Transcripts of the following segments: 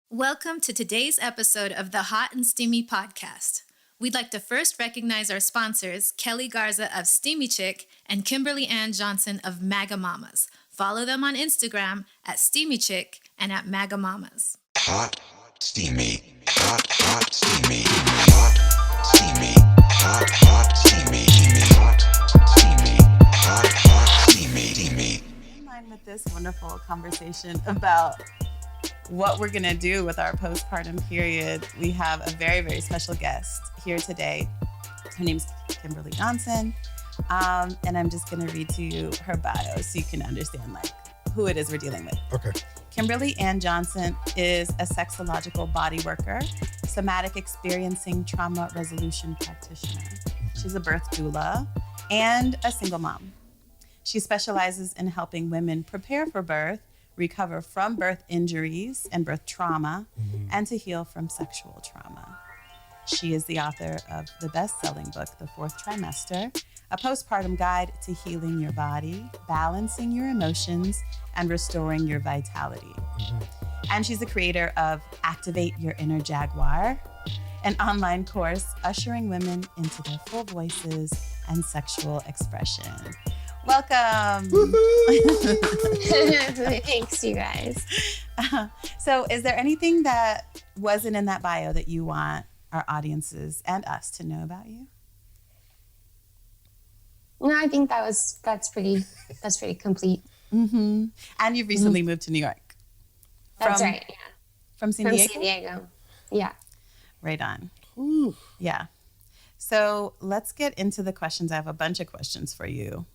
Welcome to today's episode of the Hot and Steamy podcast. We'd like to first recognize our sponsors, Keli Garza of Steamy Chick and Kimberly Ann Johnson of Magamamas. Follow them on Instagram at Steamy Chick and at Magamamas. Hot, steamy, hot, steamy, hot, steamy, hot, steamy, hot, steamy. In line with this wonderful conversation about what we're going to do with our postpartum period, we have a very, very special guest here today. Her name's Kimberly Johnson, and I'm just going to read to you her bio so you can understand who it is we're dealing with. Okay. Kimberly Ann Johnson is a sexological body worker, somatic experiencing trauma resolution practitioner. She's a birth doula and a single mom. She specializes in helping women prepare for birth, recover from birth injuries and birth trauma, and to heal from sexual trauma. She is the author of the best-selling book, The Fourth Trimester, a postpartum guide to healing your body, balancing your emotions, and restoring your vitality. And she's the creator of Activate Your Inner Jaguar, an online course ushering women into their full voices and sexual expression. Welcome. Thanks, you guys. So is there anything that wasn't in that bio that you want our audiences and us to know about you? No, I think that's pretty complete. Mm-hmm. And you've recently moved to New York. That's right, yeah. From San Diego? From San Diego, yeah. Right on. Ooh. Yeah. So let's get into the questions. I have a bunch of questions for you.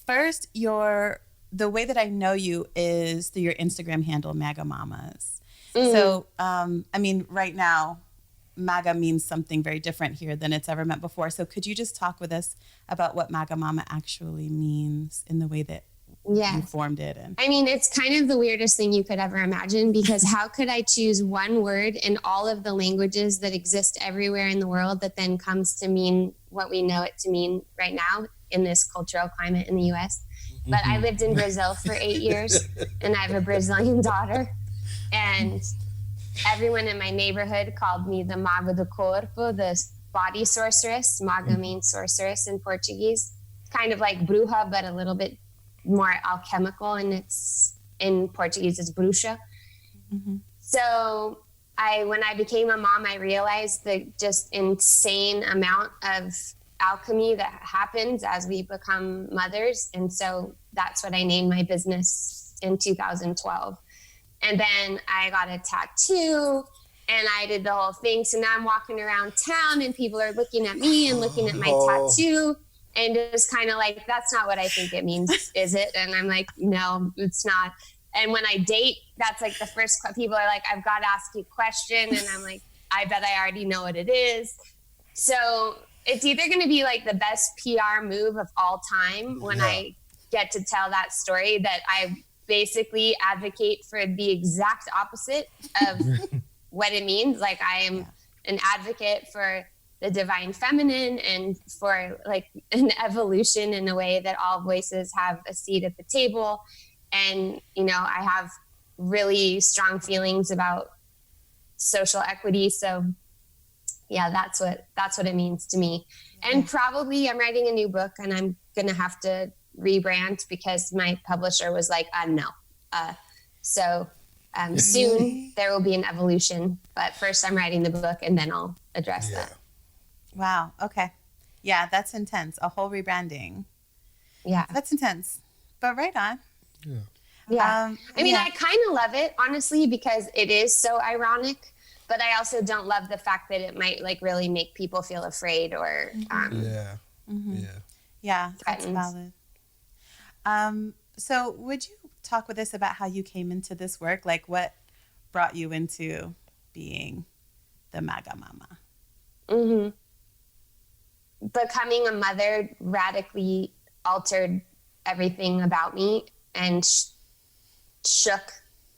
First, the way that I know you is through your Instagram handle, Magamamas. So, right now, MAGA means something very different here than it's ever meant before. So could you just talk with us about what Magamama actually means in the way that you formed it? It's kind of the weirdest thing you could ever imagine, because how could I choose one word in all of the languages that exist everywhere in the world that then comes to mean what we know it to mean right now in this cultural climate in the U.S.? But I lived in Brazil for 8 years, and I have a Brazilian daughter, and everyone in my neighborhood called me the Maga do Corpo, the body sorceress. Maga means sorceress in Portuguese. Kind of like bruja, but a little bit more alchemical, and in Portuguese it's bruxa. So when I became a mom, I realized the just insane amount of alchemy that happens as we become mothers. And so that's what I named my business in 2012. And then I got a tattoo and I did the whole thing. So now I'm walking around town and people are looking at me and looking at my tattoo. And it's kind of like, that's not what I think it means, is it? And I'm like, no, it's not. And when I date, that's like the first, people are like, I've got to ask you a question. And I'm like, I bet I already know what it is. So it's either going to be like the best PR move of all time when I get to tell that story, that I basically advocate for the exact opposite of what it means. Like I am an advocate for the divine feminine and for like an evolution in a way that all voices have a seat at the table. And, I have really strong feelings about social equity. So yeah, that's what it means to me. And probably I'm writing a new book and I'm going to have to rebrand because my publisher was like, no. Soon there will be an evolution, but first I'm writing the book and then I'll address that. Wow. Okay. Yeah, that's intense. A whole rebranding. Yeah. That's intense, but right on. Yeah. I kind of love it, honestly, because it is so ironic, but I also don't love the fact that it might like really make people feel afraid or, that's valid. So would you talk with us about how you came into this work? Like what brought you into being the Magamama? Becoming a mother radically altered everything about me and shook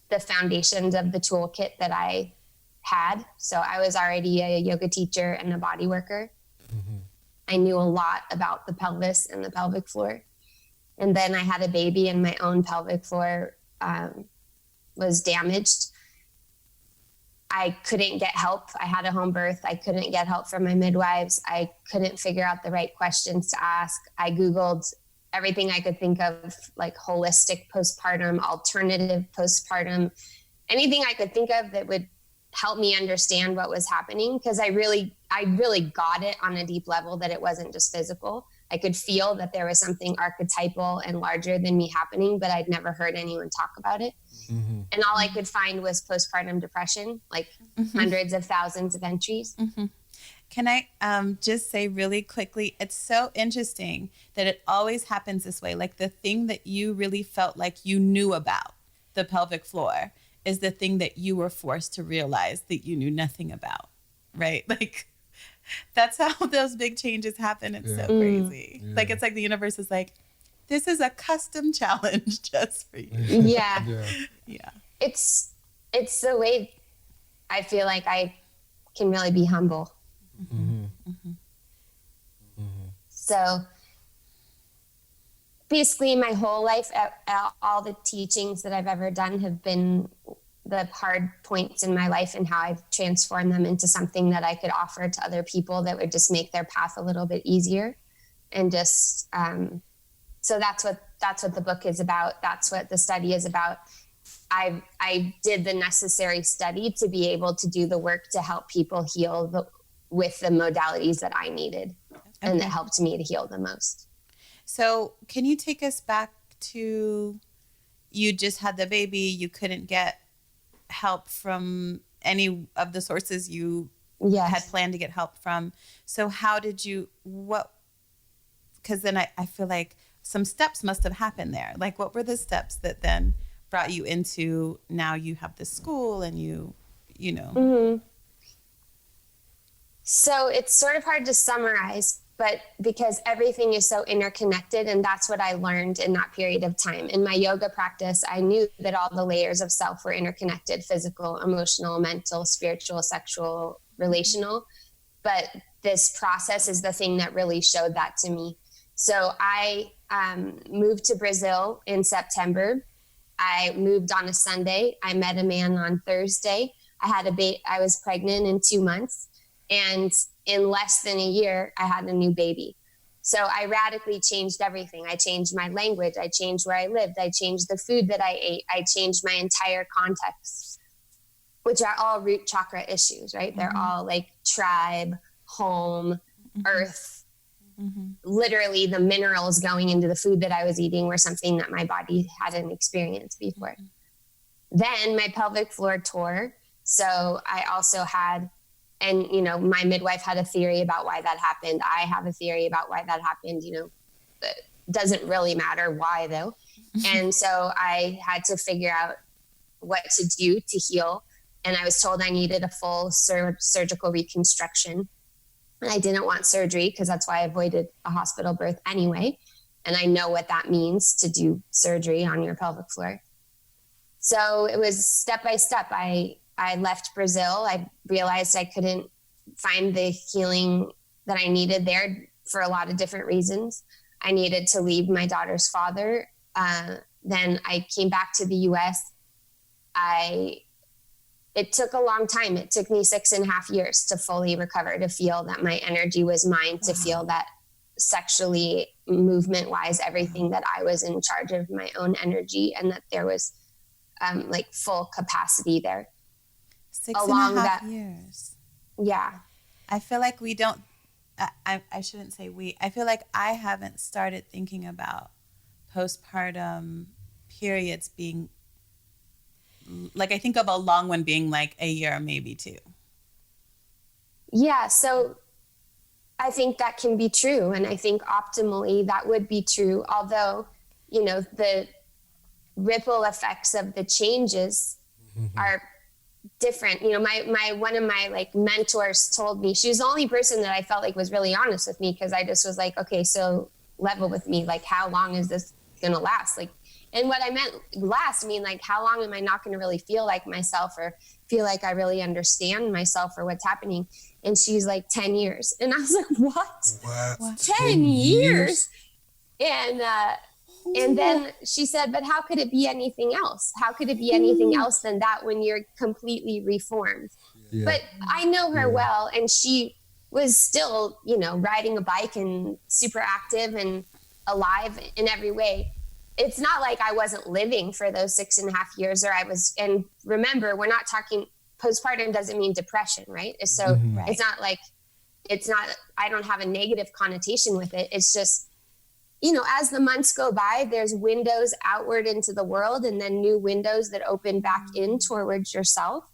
the foundations of the toolkit that I had. So I was already a yoga teacher and a body worker. I knew a lot about the pelvis and the pelvic floor. And then I had a baby and my own pelvic floor was damaged. I couldn't get help. I had a home birth. I couldn't get help from my midwives. I couldn't figure out the right questions to ask. I Googled everything I could think of, like holistic postpartum, alternative postpartum, anything I could think of that would help me understand what was happening. Because I really got it on a deep level that it wasn't just physical. I could feel that there was something archetypal and larger than me happening, but I'd never heard anyone talk about it. Mm-hmm. And all I could find was postpartum depression, like hundreds of thousands of entries. Mm-hmm. Can I just say really quickly, it's so interesting that it always happens this way. Like the thing that you really felt like you knew about, the pelvic floor, is the thing that you were forced to realize that you knew nothing about, right? Like that's how those big changes happen. It's so crazy. Yeah. Like it's like the universe is like, this is a custom challenge just for you. Yeah. Yeah. It's the way I feel like I can really be humble. Mm-hmm. Mm-hmm. Mm-hmm. So basically my whole life, all the teachings that I've ever done have been the hard points in my life and how I've transformed them into something that I could offer to other people that would just make their path a little bit easier. And just, so that's what the book is about. That's what the study is about. I did the necessary study to be able to do the work to help people heal with the modalities that I needed and that helped me to heal the most. So can you take us back to, you just had the baby, you couldn't get help from any of the sources you had planned to get help from. So how did you, because then I feel like some steps must have happened there. Like what were the steps that then brought you into, now you have the school and you know. Mm-hmm. So it's sort of hard to summarize, but because everything is so interconnected, and that's what I learned in that period of time. In my yoga practice, I knew that all the layers of self were interconnected: physical, emotional, mental, spiritual, sexual, relational. But this process is the thing that really showed that to me. So I moved to Brazil in September. I moved on a Sunday. I met a man on Thursday. I was pregnant in 2 months. And in less than a year, I had a new baby. So I radically changed everything. I changed my language. I changed where I lived. I changed the food that I ate. I changed my entire context, which are all root chakra issues, right? Mm-hmm. They're all like tribe, home, earth. Mm-hmm. Literally the minerals going into the food that I was eating were something that my body hadn't experienced before. Mm-hmm. Then my pelvic floor tore. So I also had, and, my midwife had a theory about why that happened. I have a theory about why that happened. It doesn't really matter why, though. And so I had to figure out what to do to heal. And I was told I needed a full surgical reconstruction. And I didn't want surgery because that's why I avoided a hospital birth anyway. And I know what that means to do surgery on your pelvic floor. So it was step by step. I left Brazil. I realized I couldn't find the healing that I needed there for a lot of different reasons. I needed to leave my daughter's father. Then I came back to the US. It took a long time. It took me 6.5 years to fully recover, to feel that my energy was mine, to feel that sexually, movement-wise, everything, that I was in charge of my own energy and that there was like full capacity there. 6.5 years. Yeah. I feel like we don't, I shouldn't say we, I feel like I haven't started thinking about postpartum periods being, like I think of a long one being like a year, maybe 2. Yeah. So I think that can be true. And I think optimally that would be true. Although, the ripple effects of the changes are different. One of my mentors told me, she was the only person that I felt like was really honest with me, because I just was like, okay, so level with me, like, how long is this gonna last? Like, and what I meant last, how long am I not gonna really feel like myself, or feel like I really understand myself or what's happening? And she's like, 10 years. And I was like, what? 10 years? And And then she said, but how could it be anything else? How could it be anything else than that when you're completely reformed? Yeah. But I know her well, and she was still, riding a bike and super active and alive in every way. It's not like I wasn't living for those 6.5 years, and remember, we're not talking, postpartum doesn't mean depression, right? So It's not, I don't have a negative connotation with it. It's just, as the months go by, there's windows outward into the world and then new windows that open back in towards yourself.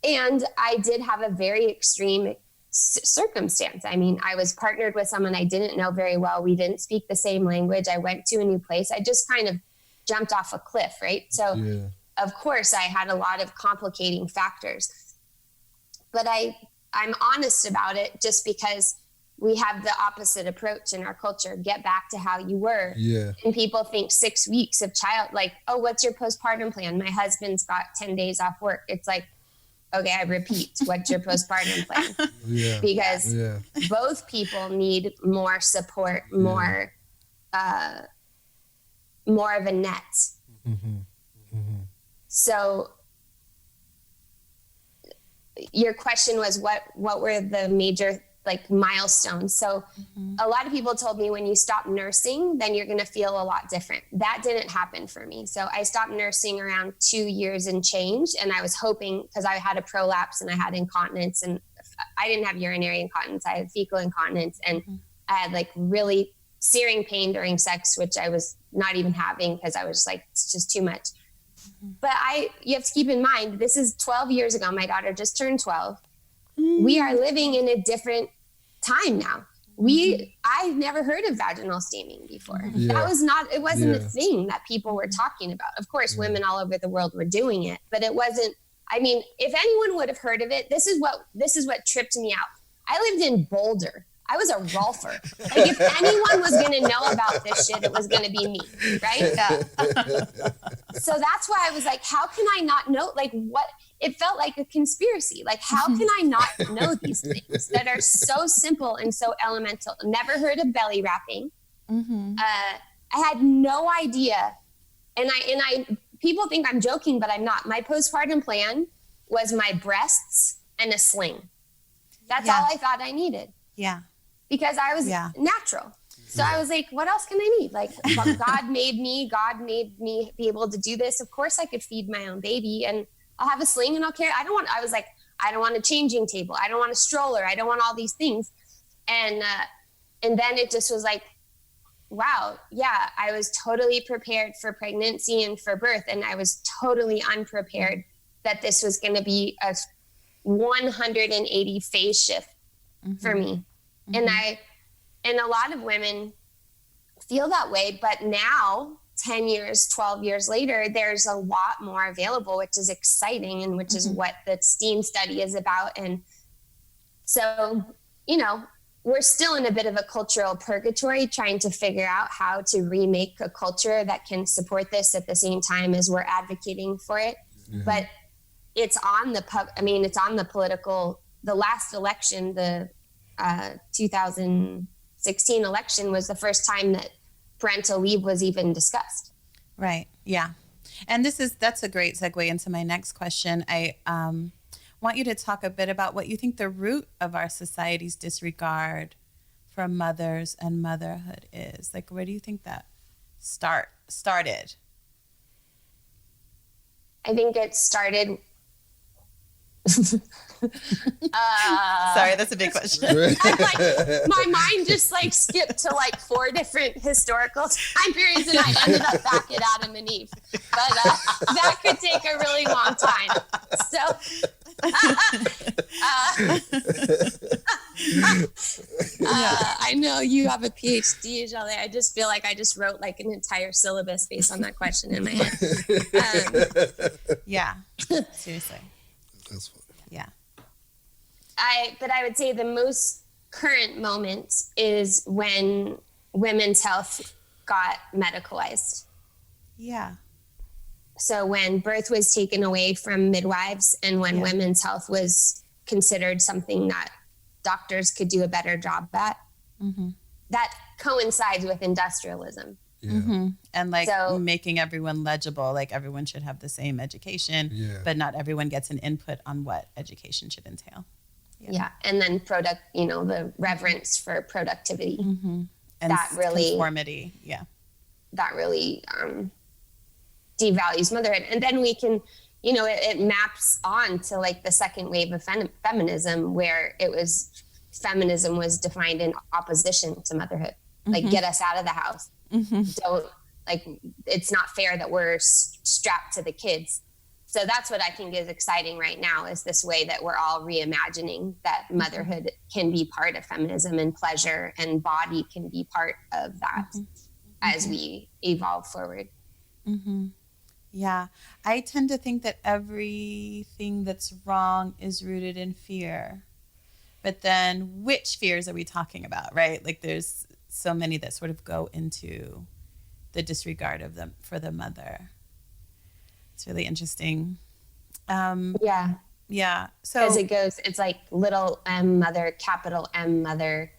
And I did have a very extreme circumstance. I mean, I was partnered with someone I didn't know very well. We didn't speak the same language. I went to a new place. I just kind of jumped off a cliff, right? So of course I had a lot of complicating factors, but I'm honest about it just because we have the opposite approach in our culture. Get back to how you were. Yeah. And people think 6 weeks of oh, what's your postpartum plan? My husband's got 10 days off work. It's like, okay, I repeat, what's your postpartum plan? Because both people need more support, more of a net. So your question was what were the major milestones? So a lot of people told me when you stop nursing, then you're going to feel a lot different. That didn't happen for me. So I stopped nursing around 2 years and change. And I was hoping, because I had a prolapse and I had incontinence, and I didn't have urinary incontinence. I had fecal incontinence, and I had really searing pain during sex, which I was not even having because I was it's just too much. But you have to keep in mind, this is 12 years ago. My daughter just turned 12. We are living in a different time now. I've never heard of vaginal steaming before. It wasn't a thing that people were talking about. Of course, women all over the world were doing it, but it wasn't, if anyone would have heard of it, this is what tripped me out. I lived in Boulder. I was a rolfer. If anyone was going to know about this shit, it was going to be me, right? So that's why I was like, how can I not know? What? It felt like a conspiracy. How can I not know these things that are so simple and so elemental? Never heard of belly wrapping. I had no idea. And people think I'm joking, but I'm not. My postpartum plan was my breasts and a sling. That's all I thought I needed. Yeah. Because I was natural. So I was like, what else can I need? God made me be able to do this. Of course I could feed my own baby, and I'll have a sling and I'll carry. I don't want a changing table. I don't want a stroller. I don't want all these things. And then it just was wow. Yeah. I was totally prepared for pregnancy and for birth. And I was totally unprepared that this was going to be a 180 phase shift for me. And a lot of women feel that way, but now 10 years, 12 years later, there's a lot more available, which is exciting, and which is what the STEAM study is about. And so, we're still in a bit of a cultural purgatory, trying to figure out how to remake a culture that can support this at the same time as we're advocating for it. But it's on the political, the last election, the 2016 election was the first time that parental leave was even discussed. Right. Yeah. And that's a great segue into my next question. I want you to talk a bit about what you think the root of our society's disregard for mothers and motherhood is. Where do you think that started? I think it started sorry, that's a big question. My mind just skipped to 4 different historical time periods, and I ended up back at Adam and Eve. But that could take a really long time. So I know you have a PhD, Jale. I just feel like I just wrote an entire syllabus based on that question in my head. Yeah, seriously. That's funny. Yeah. But I would say the most current moment is when women's health got medicalized. Yeah. So when birth was taken away from midwives, and when women's health was considered something that doctors could do a better job at, that coincides with industrialism. Yeah. And like So- making everyone legible, like everyone should have the same education, but not everyone gets an input on what education should entail. Yeah. And then the reverence for productivity. And That really- conformity. Yeah. That really devalues motherhood. And then we can, it maps on to like the second wave of feminism, where feminism was defined in opposition to motherhood. Like, get us out of the house. Don't, it's not fair that we're strapped to the kids. So that's what I think is exciting right now, is this way that we're all reimagining that motherhood can be part of feminism, and pleasure and body can be part of that as we evolve forward. Yeah. I tend to think that everything that's wrong is rooted in fear. But then which fears are we talking about, right? Like, there's so many that sort of go into the disregard of them for the mother. It's really interesting. Yeah. So As it goes, it's like little m mother, capital M mother,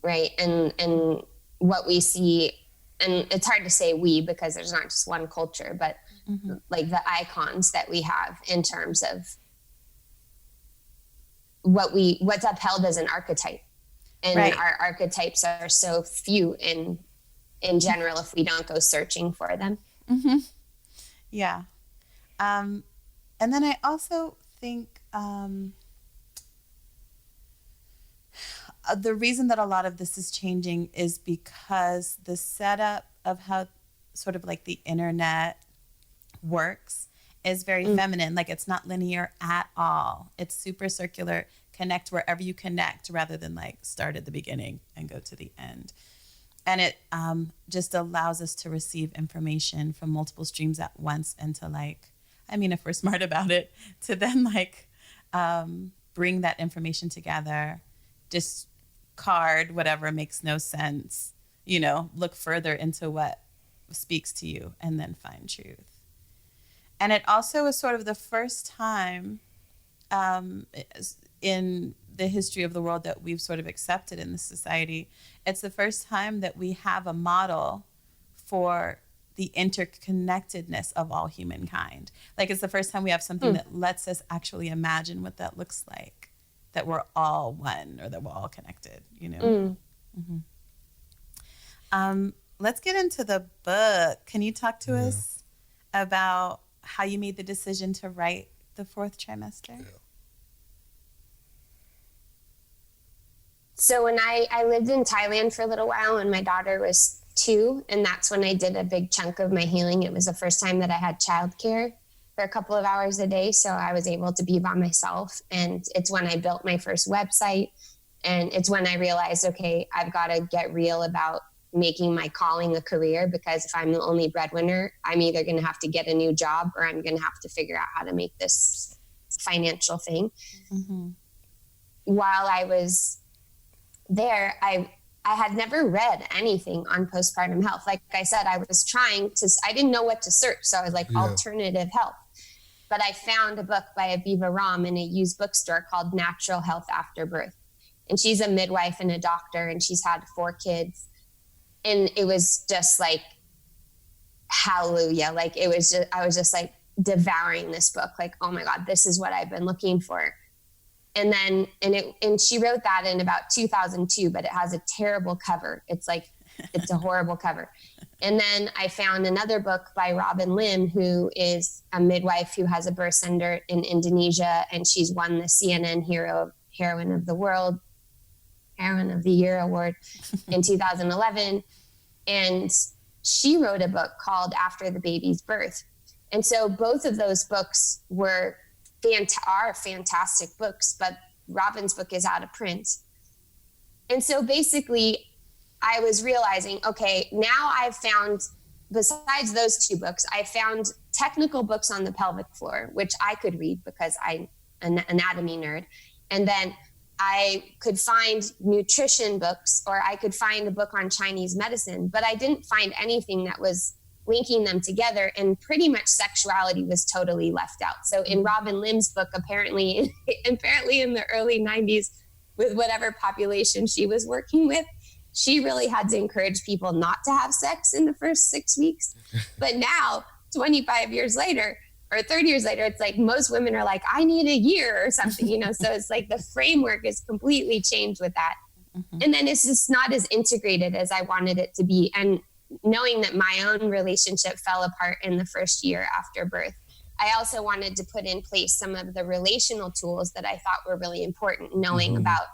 right? And what we see, and it's hard to say we, because there's not just one culture, but like the icons that we have in terms of what's upheld as an archetype. And our archetypes are so few in general if we don't go searching for them. Yeah. And then I also think the reason that a lot of this is changing is because the setup of how sort of like the internet works is very feminine. Like, it's not linear at all. It's super circular. Connect wherever you connect, rather than like start at the beginning and go to the end. And it just allows us to receive information from multiple streams at once, and to like, I mean, if we're smart about it, to then like bring that information together, discard whatever makes no sense, look further into what speaks to you, and then find truth. And it also is sort of the first time in the history of the world that we've sort of accepted in this society. It's the first time that we have a model for the interconnectedness of all humankind. Like, it's the first time we have something that lets us actually imagine what that looks like, that we're all one, or that we're all connected, Let's get into the book. Can you talk to us about how you made the decision to write the Fourth Trimester? So when I lived in Thailand for a little while, and my daughter was 2, and that's when I did a big chunk of my healing. It was the first time that I had childcare for a couple of hours a day, so I was able to be by myself. And it's when I built my first website, and it's when I realized, okay, I've got to get real about making my calling a career, because if I'm the only breadwinner, I'm either going to have to get a new job, or I'm going to have to figure out how to make this financial thing. While I was there, I had never read anything on postpartum health. Like I said, I didn't know what to search. So I was like, alternative health. But I found a book by Aviva Ram in a used bookstore called Natural Health After Birth. And she's a midwife and a doctor, and she's had 4 kids. And it was just like, hallelujah. Like, I was just like devouring this book. Like, oh my God, this is what I've been looking for. And then, and she wrote that in about 2002, but it has a terrible cover. It's a horrible cover. And then I found another book by Robin Lim, who is a midwife who has a birth center in Indonesia. And she's won the CNN Heroine of the Year award in 2011. And she wrote a book called After the Baby's Birth. And so both of those books are fantastic books, but Robin's book is out of print. And so basically I was realizing, okay, now I've found, besides those 2 books, I found technical books on the pelvic floor, which I could read because I'm an anatomy nerd. And then I could find nutrition books, or I could find a book on Chinese medicine, but I didn't find anything that was linking them together, and pretty much sexuality was totally left out. So in Robin Lim's book, apparently in the early 90s, with whatever population she was working with, she really had to encourage people not to have sex in the first 6 weeks. But now, 25 years later, or 30 years later, it's like most women are like, I need a year or something, you know? So it's like the framework is completely changed with that. Mm-hmm. And then it's just not as integrated as I wanted it to be. And knowing that my own relationship fell apart in the first year after birth, I also wanted to put in place some of the relational tools that I thought were really important, knowing about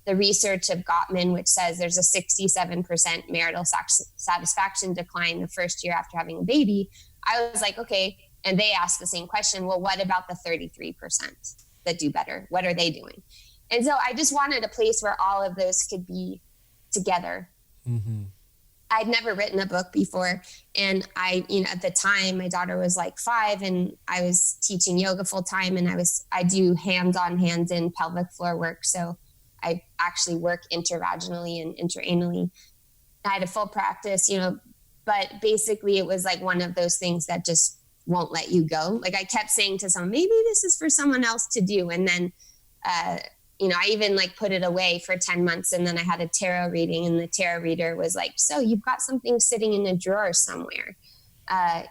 the research of Gottman, which says there's a 67% marital satisfaction decline the first year after having a baby. I was like, okay. And they asked the same question. Well, what about the 33% that do better? What are they doing? And so I just wanted a place where all of those could be together. Mm-hmm. I'd never written a book before. And I, you know, at the time, my daughter was like 5 and I was teaching yoga full time. And I do hands-on, hands-in pelvic floor work. So I actually work intervaginally and interanally. I had a full practice, you know, but basically it was like one of those things that just won't let you go. Like I kept saying to someone, maybe this is for someone else to do. And then, you know, I even like put it away for 10 months. And then I had a tarot reading and the tarot reader was like, so you've got something sitting in a drawer somewhere.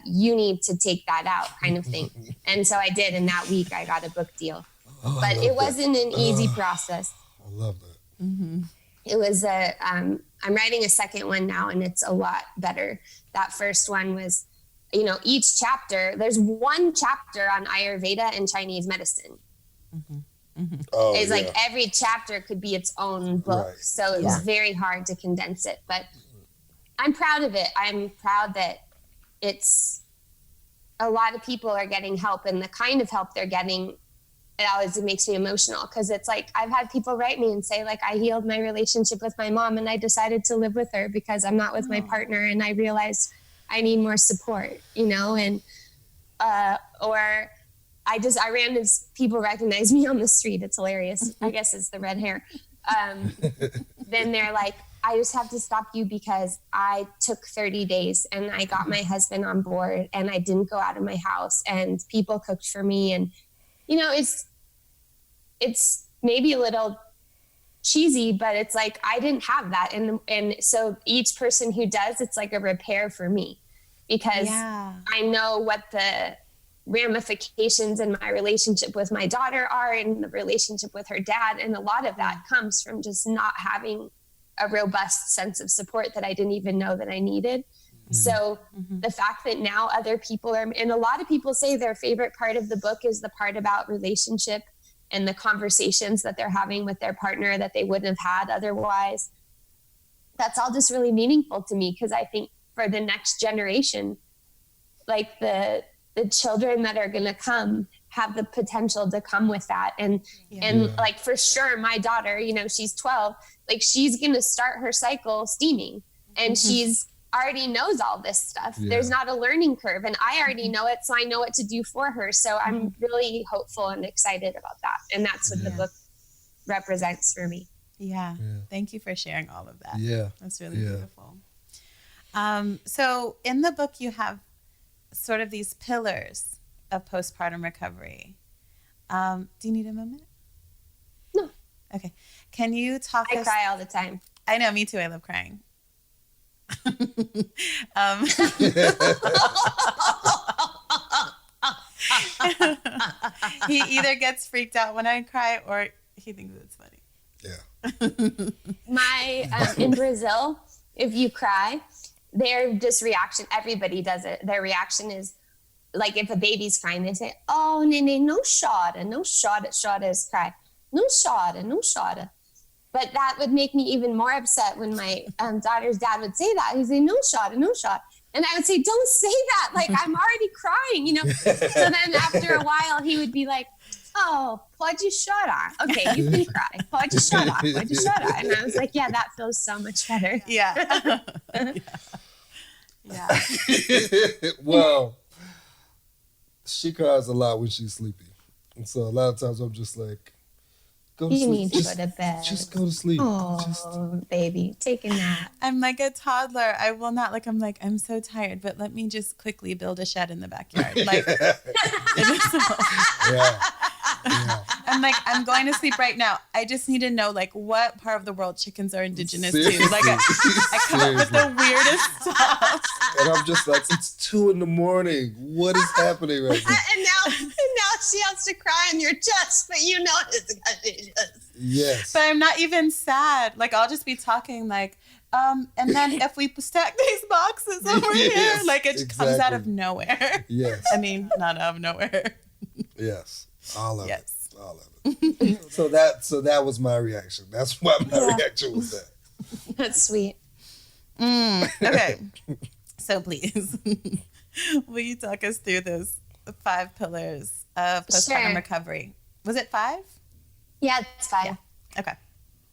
You need to take that out kind of thing. And so I did. And that week I got a book deal, but it wasn't an easy process. I love that. Mm-hmm. It was I'm writing a second one now and it's a lot better. That first one was, you know, each chapter, there's one chapter on Ayurveda and Chinese medicine. Mm-hmm. Mm-hmm. Oh, it's like every chapter could be its own book. Right. So it was very hard to condense it, but I'm proud of it. I'm proud that it's a lot of people are getting help and the kind of help they're getting, it makes me emotional because it's like, I've had people write me and say like, I healed my relationship with my mom and I decided to live with her because I'm not with my partner. And I realized I need more support, you know, and, or I ran as people recognize me on the street. It's hilarious. I guess it's the red hair. Then they're like, I just have to stop you because I took 30 days and I got my husband on board and I didn't go out of my house and people cooked for me. And, you know, it's maybe a little cheesy, but it's like, I didn't have that. And so each person who does, it's like a repair for me because I know what the ramifications in my relationship with my daughter are and the relationship with her dad. And a lot of that comes from just not having a robust sense of support that I didn't even know that I needed. Mm-hmm. So the fact that now other people are, and a lot of people say their favorite part of the book is the part about relationship and the conversations that they're having with their partner that they wouldn't have had otherwise. That's all just really meaningful to me because I think for the next generation, like the children that are going to come have the potential to come with that. And like, for sure, my daughter, you know, she's 12, like she's going to start her cycle steaming and she's already knows all this stuff. Yeah. There's not a learning curve and I already know it. So I know what to do for her. So I'm really hopeful and excited about that. And that's what the book represents for me. Yeah. Thank you for sharing all of that. Yeah. That's really beautiful. So in the book, you have sort of these pillars of postpartum recovery. Do you need a moment? No. Okay. Can you talk I cry all the time. I know, me too. I love crying. He either gets freaked out when I cry or he thinks it's funny. Yeah. In Brazil, if you cry, their just reaction, everybody does it. Their reaction is like if a baby's crying, they say, "Oh, nene, no chora, no chora." Chora is cry. No chora, no chora. But that would make me even more upset when my daughter's dad would say that. He'd say, "No chora, no chora." And I would say, "Don't say that. Like, I'm already crying, you know?" So then after a while, he would be like, "Oh, pode chorar. Okay, you can cry. Pode chorar, pode chorar." And I was like, yeah, that feels so much better. Yeah. Yeah. Well, she cries a lot when she's sleepy. And so a lot of times I'm just like, go to sleep. You need to go to bed. Just go to sleep. Oh, baby, take a nap. I'm like a toddler. I will not, like, I'm so tired, but let me just quickly build a shed in the backyard. Like, Yeah. I'm like, I'm going to sleep right now. I just need to know, like, what part of the world chickens are indigenous Seriously. to. Like, I come up with the weirdest stuff. And I'm just like, it's 2 a.m. What is happening right now? And now she has to cry on your chest, but you know it's contagious. Yes. But I'm not even sad. Like, I'll just be talking like, and then if we stack these boxes over here, like it comes out of nowhere. Yes. I mean, not out of nowhere. Yes. All of it. Yes. All of it. So that was my reaction. That's why my reaction was that. That's sweet. Okay. So please, will you talk us through those 5 pillars of postpartum recovery? Was it 5? Yeah, it's 5. Yeah. Okay.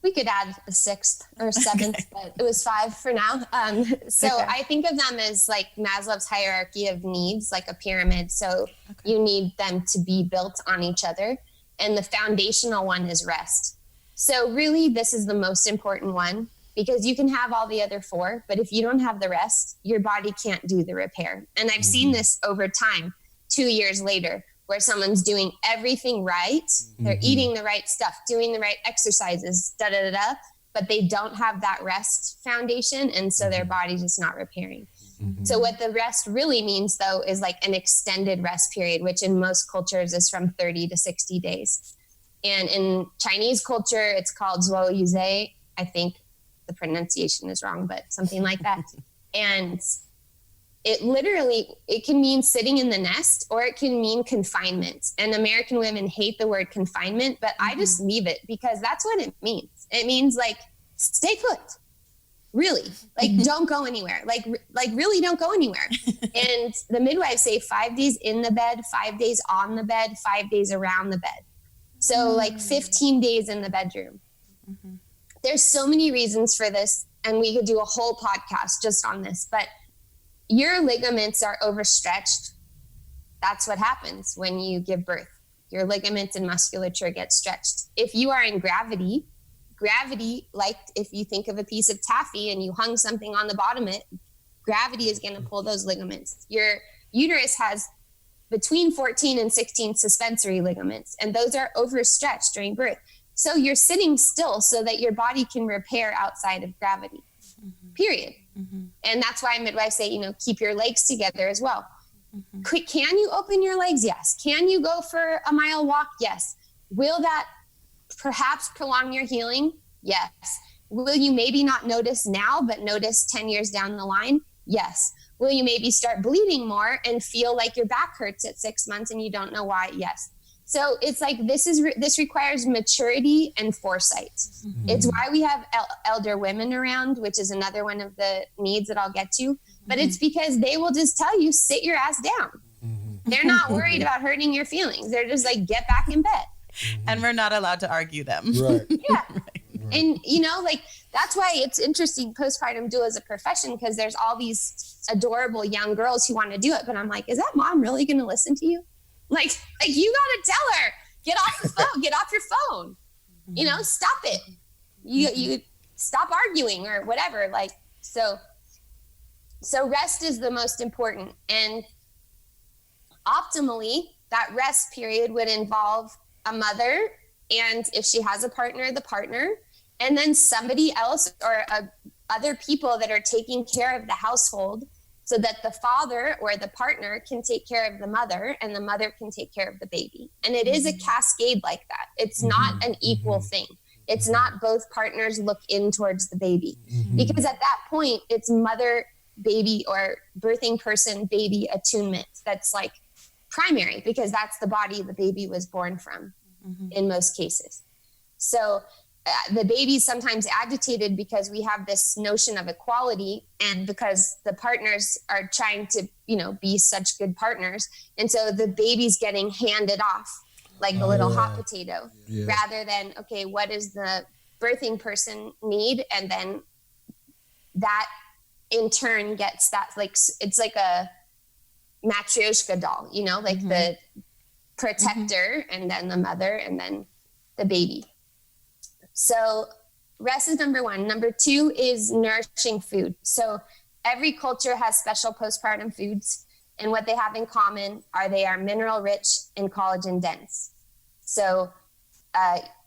We could add a 6th or 7th, but it was 5 for now. I think of them as like Maslow's hierarchy of needs, like a pyramid. So you need them to be built on each other. And the foundational one is rest. So really, this is the most important one because you can have all the other 4, but if you don't have the rest, your body can't do the repair. And I've seen this over time, 2 years later, where someone's doing everything right, they're eating the right stuff, doing the right exercises, but they don't have that rest foundation, and so their body's just not repairing. So what the rest really means, though, is like an extended rest period, which in most cultures is from 30 to 60 days. And in Chinese culture, it's called Zhuo Yuzhe. I think the pronunciation is wrong, but something like that. And it can mean sitting in the nest, or it can mean confinement. And American women hate the word confinement, but I just leave it because that's what it means. It means like, stay put, really, like don't go anywhere. Like really don't go anywhere. And the midwives say 5 days in the bed, 5 days on the bed, 5 days around the bed. So like 15 days in the bedroom. There's so many reasons for this. And we could do a whole podcast just on this, but your ligaments are overstretched. That's what happens when you give birth. Your ligaments and musculature get stretched. If you are in gravity, like if you think of a piece of taffy and you hung something on the bottom of it, gravity is going to pull those ligaments. Your uterus has between 14 and 16 suspensory ligaments, and those are overstretched during birth. So you're sitting still so that your body can repair outside of gravity, period. And that's why midwives say, keep your legs together as well. Can you open your legs? Yes. Can you go for a mile walk? Yes. Will that perhaps prolong your healing? Yes. Will you maybe not notice now, but notice 10 years down the line? Yes. Will you maybe start bleeding more and feel like your back hurts at 6 months and you don't know why? Yes. So it's like, this requires maturity and foresight. It's why we have elder women around, which is another one of the needs that I'll get to. But it's because they will just tell you, sit your ass down. They're not worried about hurting your feelings. They're just like, get back in bed. And we're not allowed to argue them. Right. Yeah. And, that's why it's interesting, postpartum dual as a profession, because there's all these adorable young girls who want to do it. But I'm like, is that mom really going to listen to you? Like you got to tell her, get off the phone, get off your phone, stop it. You stop arguing or whatever. Like, so rest is the most important. And optimally, that rest period would involve a mother, and if she has a partner, the partner, and then somebody else or other people that are taking care of the household, so that the father or the partner can take care of the mother and the mother can take care of the baby. And it is a cascade like that. It's not an equal thing. It's not both partners look in towards the baby. Because at that point, it's mother, baby, or birthing person, baby attunement. That's like primary, because that's the body the baby was born from in most cases. So the baby's sometimes agitated because we have this notion of equality, and because the partners are trying to, be such good partners. And so the baby's getting handed off like a little hot potato rather than, okay, what does the birthing person need? And then that in turn gets that, like, it's like a matryoshka doll, like the protector and then the mother and then the baby. So rest is number 1. Number 2 is nourishing food. So every culture has special postpartum foods, and what they have in common are they are mineral rich and collagen dense. So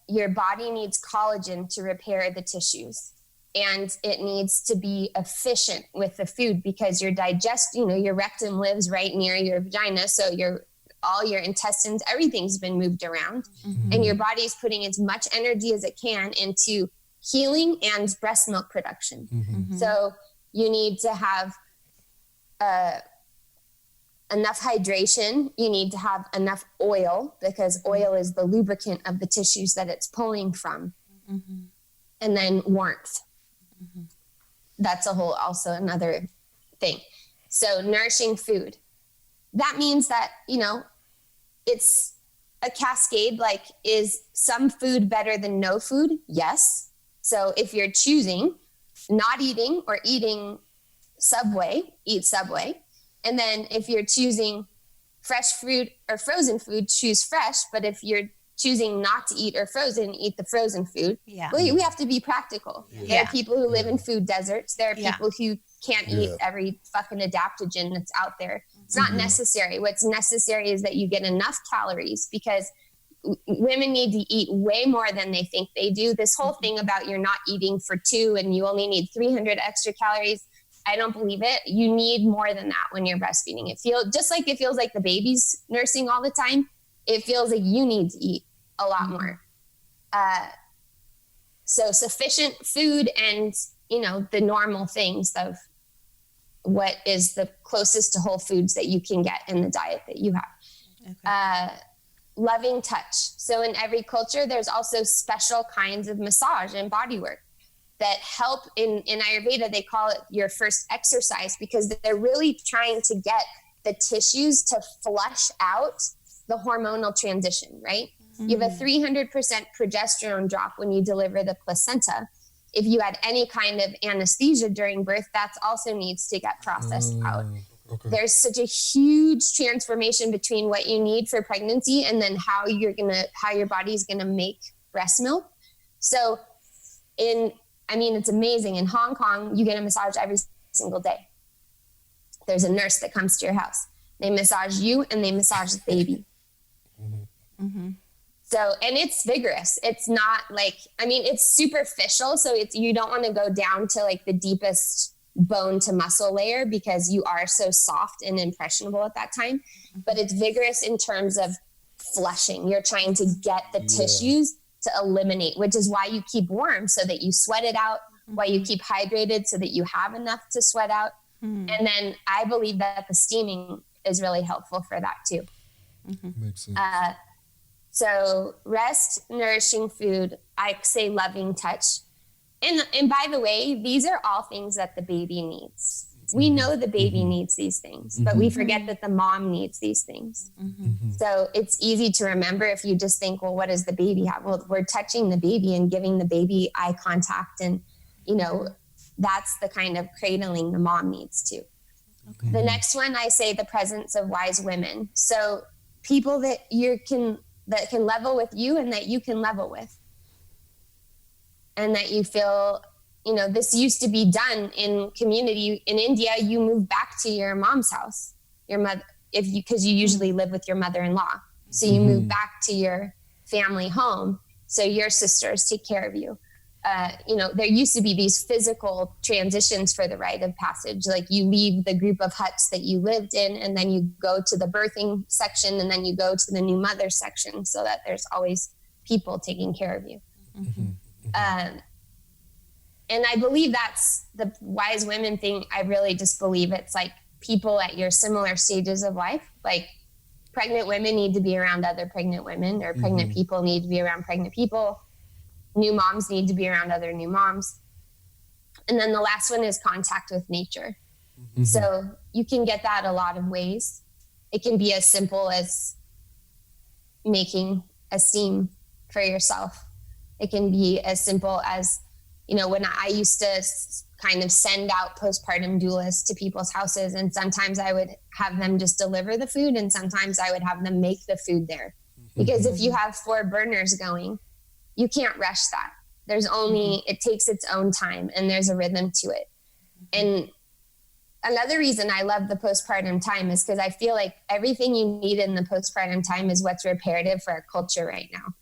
your body needs collagen to repair the tissues. And it needs to be efficient with the food because your your rectum lives right near your vagina. So all your intestines, everything's been moved around. And your body's putting as much energy as it can into healing and breast milk production. So you need to have enough hydration. You need to have enough oil because oil is the lubricant of the tissues that it's pulling from. And then warmth. That's also another thing. So nourishing food. That means that, it's a cascade. Like, is some food better than no food? Yes. So if you're choosing not eating or eating Subway, eat Subway. And then if you're choosing fresh fruit or frozen food, choose fresh. But if you're choosing not to eat or frozen, eat the frozen food. Yeah. We have to be practical. There are people who live in food deserts. There are people who can't eat every fucking adaptogen that's out there. It's not necessary. What's necessary is that you get enough calories because women need to eat way more than they think they do. This whole thing about you're not eating for 2 and you only need 300 extra calories, I don't believe it. You need more than that when you're breastfeeding. It feels like the baby's nursing all the time. It feels like you need to eat a lot more. So sufficient food and, the normal things of what is the closest to whole foods that you can get in the diet that you have. Okay. Loving touch. So in every culture, there's also special kinds of massage and body work that help. In Ayurveda, they call it your first exercise because they're really trying to get the tissues to flush out the hormonal transition, right? You have a 300% progesterone drop when you deliver the placenta. If you had any kind of anesthesia during birth, that also needs to get processed out. Okay. There's such a huge transformation between what you need for pregnancy and then how your body's gonna make breast milk. So it's amazing. In Hong Kong, you get a massage every single day. There's a nurse that comes to your house. They massage you and they massage the baby. So, and it's vigorous. It's not it's superficial. So you don't want to go down to like the deepest bone to muscle layer because you are so soft and impressionable at that time. But it's vigorous in terms of flushing. You're trying to get the tissues to eliminate, which is why you keep warm so that you sweat it out, why you keep hydrated so that you have enough to sweat out. And then I believe that the steaming is really helpful for that too. Makes sense. So rest, nourishing food, I say loving touch. And by the way, these are all things that the baby needs. We know the baby needs these things, but we forget that the mom needs these things. So it's easy to remember if you just think, well, what does the baby have? Well, we're touching the baby and giving the baby eye contact. And, that's the kind of cradling the mom needs too. Okay. The next one, I say the presence of wise women. So people that that can level with you and that you can level with. And that you feel, this used to be done in community. In India, you move back to your mom's house, your mother, because you usually live with your mother-in-law. So you move back to your family home. So your sisters take care of you. There used to be these physical transitions for the rite of passage. Like you leave the group of huts that you lived in, and then you go to the birthing section, and then you go to the new mother section so that there's always people taking care of you. And I believe that's the wise women thing. I really just believe it's like people at your similar stages of life. Like pregnant women need to be around other pregnant women, or pregnant people need to be around pregnant people. New moms need to be around other new moms. And then the last one is contact with nature. So you can get that a lot of ways. It can be as simple as making a steam for yourself. It can be as simple as, when I used to kind of send out postpartum doulas to people's houses, and sometimes I would have them just deliver the food, and sometimes I would have them make the food there. Because if you have 4 burners going, you can't rush that. It takes its own time, and there's a rhythm to it. And another reason I love the postpartum time is because I feel like everything you need in the postpartum time is what's reparative for our culture right now.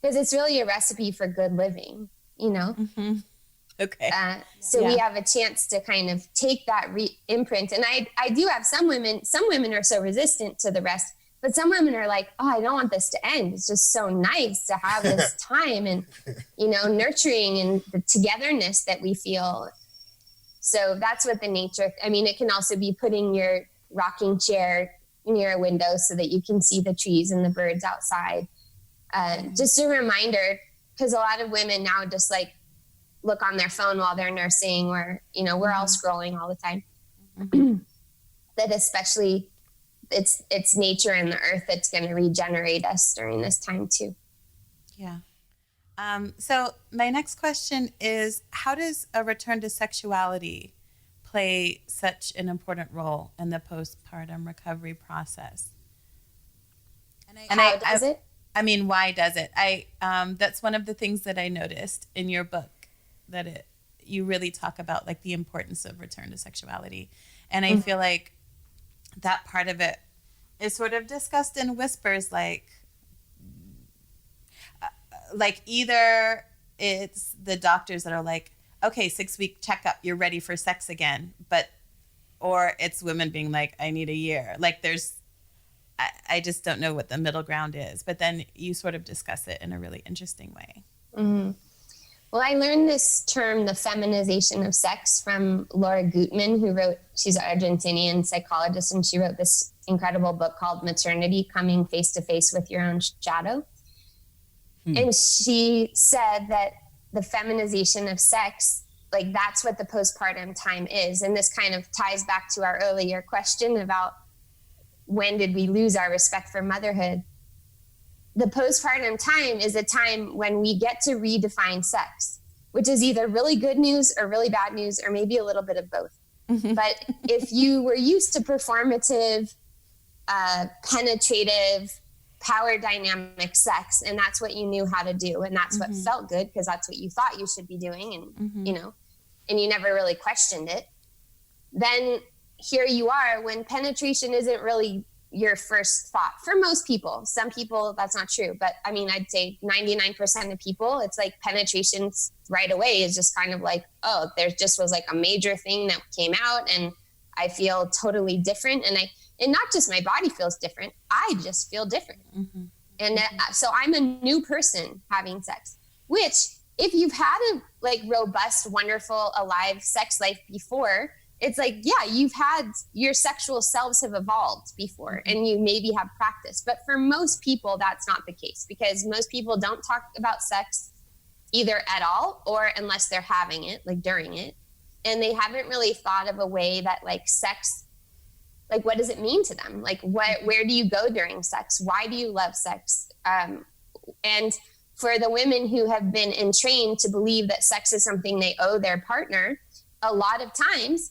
because it's really a recipe for good living, you know? Mm-hmm. Okay. So we have a chance to kind of take that imprint. And I do have some women are so resistant to the rest, but some women are like, oh, I don't want this to end. It's just so nice to have this time and, you know, nurturing and the togetherness that we feel. So that's what the nature, I mean, it can also be putting your rocking chair near a window so that you can see the trees and the birds outside. Just a reminder, because a lot of women now just like look on their phone while they're nursing, or, you know, we're all scrolling all the time. That especially it's nature and the earth that's going to regenerate us during this time too. Yeah. So my next question is, how does a return to sexuality play such an important role in the postpartum recovery process? How does it? I mean, why does it? That's one of the things that I noticed in your book, that you really talk about like the importance of return to sexuality. And I feel like that part of it is sort of discussed in whispers, like either it's the doctors that are like, okay, 6-week checkup, you're ready for sex again. Or it's women being like, I need a year. Like I just don't know what the middle ground is. But then you sort of discuss it in a really interesting way. Mm-hmm. Well, I learned this term, the feminization of sex, from Laura Gutman, she's an Argentinian psychologist, and she wrote this incredible book called Maternity, Coming Face to Face with Your Own Shadow. And she said that the feminization of sex, like that's what the postpartum time is. And this kind of ties back to our earlier question about when did we lose our respect for motherhood? The postpartum time is a time when we get to redefine sex, which is either really good news or really bad news, or maybe a little bit of both. But if you were used to performative, penetrative, power dynamic sex, and that's what you knew how to do, and that's what felt good because that's what you thought you should be doing, and you know, and you never really questioned it, then here you are when penetration isn't really your first thought. For most people, some people that's not true, but I mean, I'd say 99% of people, it's like penetration right away is just kind of like, oh, there just was like a major thing that came out and I feel totally different, and not just my body feels different, I just feel different. And so I'm a new person having sex, which if you've had a like robust, wonderful, alive sex life before, it's like, yeah, your sexual selves have evolved before and you maybe have practice. But for most people, that's not the case, because most people don't talk about sex either at all or unless they're having it, like during it. And they haven't really thought of a way that like sex, like what does it mean to them? Like where do you go during sex? Why do you love sex? And for the women who have been entrained to believe that sex is something they owe their partner, a lot of times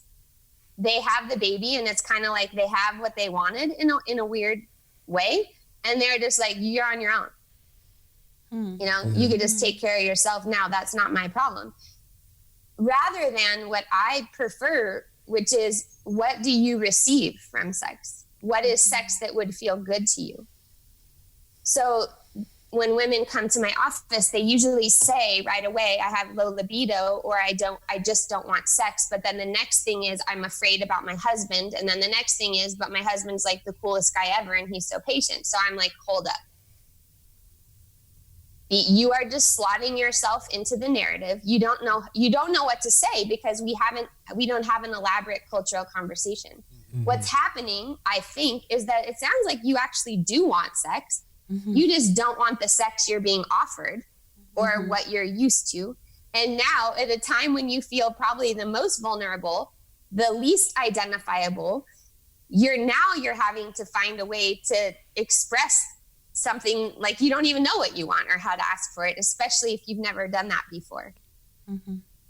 they have the baby and it's kind of like they have what they wanted in a weird way. And they're just like, you're on your own. You know, you could just take care of yourself now. That's not my problem. Rather than what I prefer, which is, what do you receive from sex? What is sex that would feel good to you? So when women come to my office, they usually say right away, I have low libido, or I just don't want sex. But then the next thing is, I'm afraid about my husband. And then the next thing is, but my husband's like the coolest guy ever and he's so patient. So I'm like, hold up. You are just slotting yourself into the narrative. You don't know what to say because we don't have an elaborate cultural conversation. What's happening, I think, is that it sounds like you actually do want sex. You just don't want the sex you're being offered or what you're used to. And now at a time when you feel probably the most vulnerable, the least identifiable, you're having to find a way to express something like you don't even know what you want or how to ask for it, especially if you've never done that before.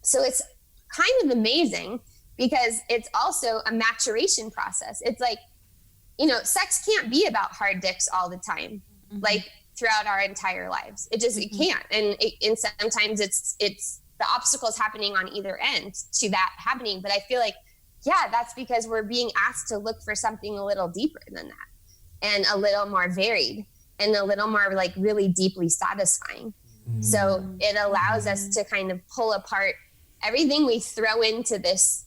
So it's kind of amazing because it's also a maturation process. It's like, you know, sex can't be about hard dicks all the time, like throughout our entire lives. It can't. And sometimes it's the obstacles happening on either end to that happening. But I feel like, yeah, that's because we're being asked to look for something a little deeper than that and a little more varied. and a little more like really deeply satisfying. So it allows us to kind of pull apart everything we throw into this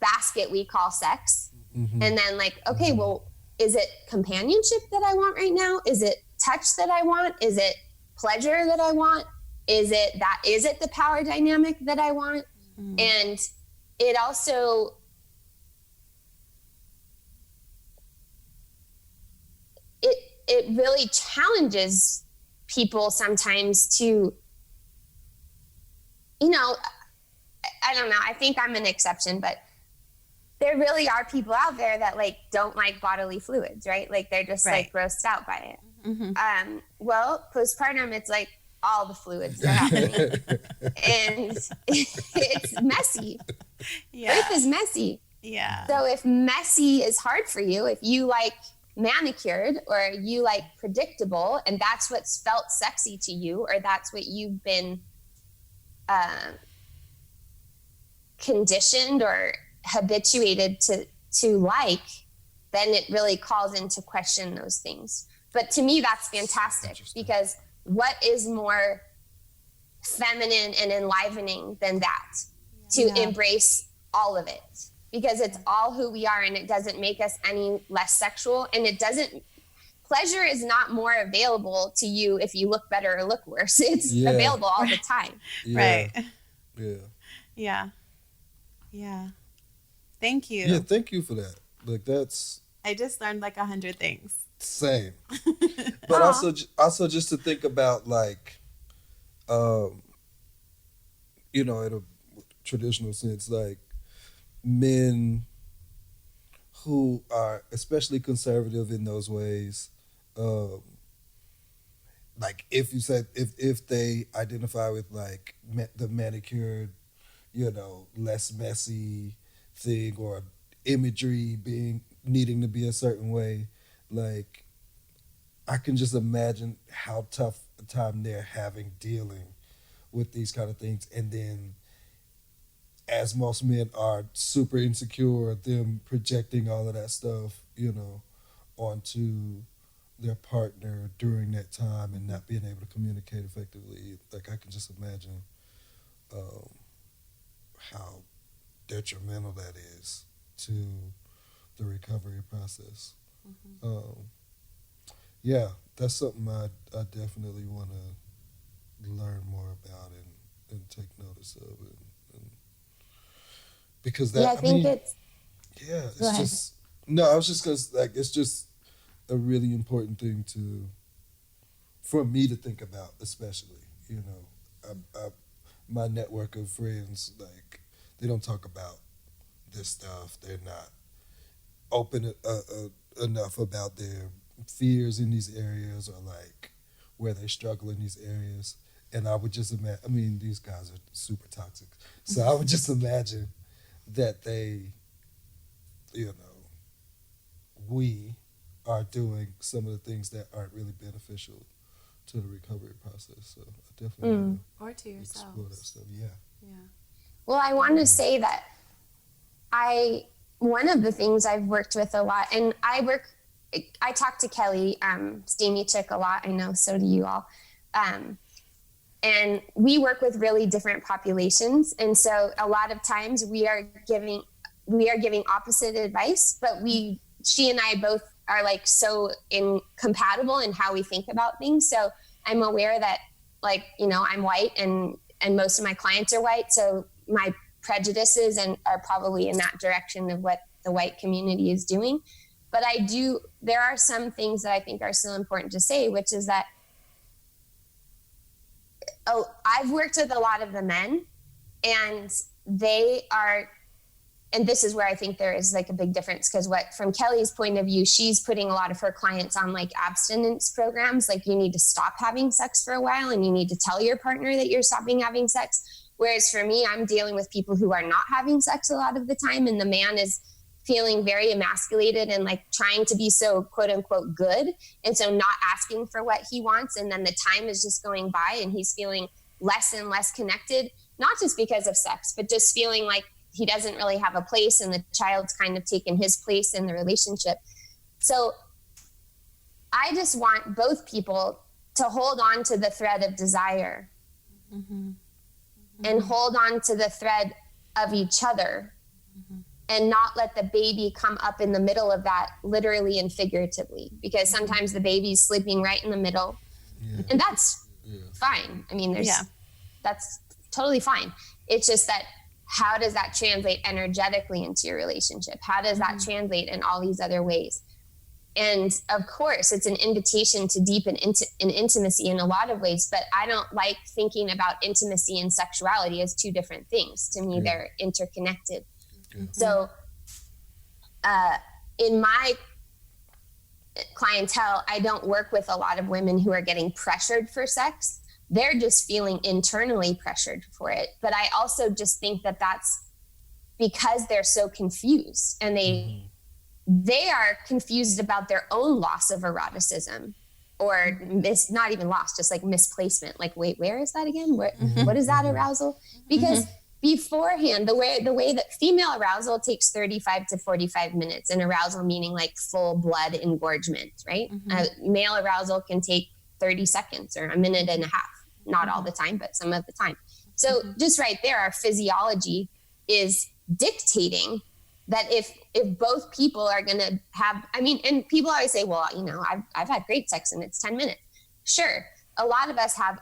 basket we call sex. And then like, okay, well, is it companionship that I want right now? Is it touch that I want? Is it pleasure that I want? Is it the power dynamic that I want? And it also, it really challenges people sometimes to, you know, I don't know, I think I'm an exception, but there really are people out there that like don't like bodily fluids, right? Like they're just like grossed out by it. Well, postpartum, it's like all the fluids are happening. And it's messy. Birth is messy. So if messy is hard for you, if you like manicured or you like predictable and that's what's felt sexy to you, or that's what you've been conditioned or habituated to like, then it really calls into question those things. But to me, that's fantastic, because what is more feminine and enlivening than that? To embrace all of it, because it's all who we are, and it doesn't make us any less sexual, and pleasure is not more available to you if you look better or look worse. It's available all the time. Yeah. Thank you. Yeah, thank you for that. Like I just learned like 100 things. Same. But also just to think about like, you know, in a traditional sense, like men who are especially conservative in those ways, like if you said, if they identify with like the manicured, you know, less messy thing, or imagery needing to be a certain way, like I can just imagine how tough a time they're having dealing with these kind of things. And then as most men are super insecure, them projecting all of that stuff, you know, onto their partner during that time and not being able to communicate effectively. Like I can just imagine how detrimental that is to the recovery process. Yeah, that's something I definitely want to learn more about and take notice of, and because that, I think it's just no, I was just gonna like, it's just a really important thing for me to think about, especially, you know, my network of friends, like they don't talk about this stuff. They're not open enough about their fears in these areas, or like where they struggle in these areas. And I would just imagine, I mean, these guys are super toxic. So I would just imagine that they, you know, we are doing some of the things that aren't really beneficial to the recovery process. So I definitely or to yourself. Explore that stuff. Yeah. Well, I want to say that one of the things I've worked with a lot, and I talk to Keli, Steamy Chick, a lot. I know, so do you all. And we work with really different populations. And so a lot of times we are giving opposite advice, but she and I both are like so incompatible in how we think about things. So I'm aware that, like, you know, I'm white and most of my clients are white. So my prejudices are probably in that direction of what the white community is doing. But there are some things that I think are still important to say, which is that I've worked with a lot of the men, and and this is where I think there is like a big difference, because from Keli's point of view, she's putting a lot of her clients on like abstinence programs. Like, you need to stop having sex for a while and you need to tell your partner that you're stopping having sex. Whereas for me, I'm dealing with people who are not having sex a lot of the time, and the man is feeling very emasculated and like trying to be so quote unquote good. And so not asking for what he wants. And then the time is just going by and he's feeling less and less connected, not just because of sex, but just feeling like he doesn't really have a place and the child's kind of taken his place in the relationship. So I just want both people to hold on to the thread of desire and hold on to the thread of each other and not let the baby come up in the middle of that, literally and figuratively, because sometimes the baby's sleeping right in the middle. And that's fine. I mean, that's totally fine. It's just that, how does that translate energetically into your relationship? How does that translate in all these other ways? And of course, it's an invitation to deepen in intimacy in a lot of ways, but I don't like thinking about intimacy and sexuality as two different things. To me, they're interconnected. So in my clientele, I don't work with a lot of women who are getting pressured for sex. They're just feeling internally pressured for it. But I also just think that that's because they're so confused, and they are confused about their own loss of eroticism, or not even loss, just like misplacement. Like, wait, where is that again? What is that arousal? Because beforehand, the way that female arousal takes 35 to 45 minutes, and arousal meaning like full blood engorgement, right? Male arousal can take 30 seconds or a minute and a half. Not all the time, but some of the time. So just right there, our physiology is dictating that if both people are going to have, I mean, and people always say, well, you know, I've had great sex and it's 10 minutes. Sure. A lot of us have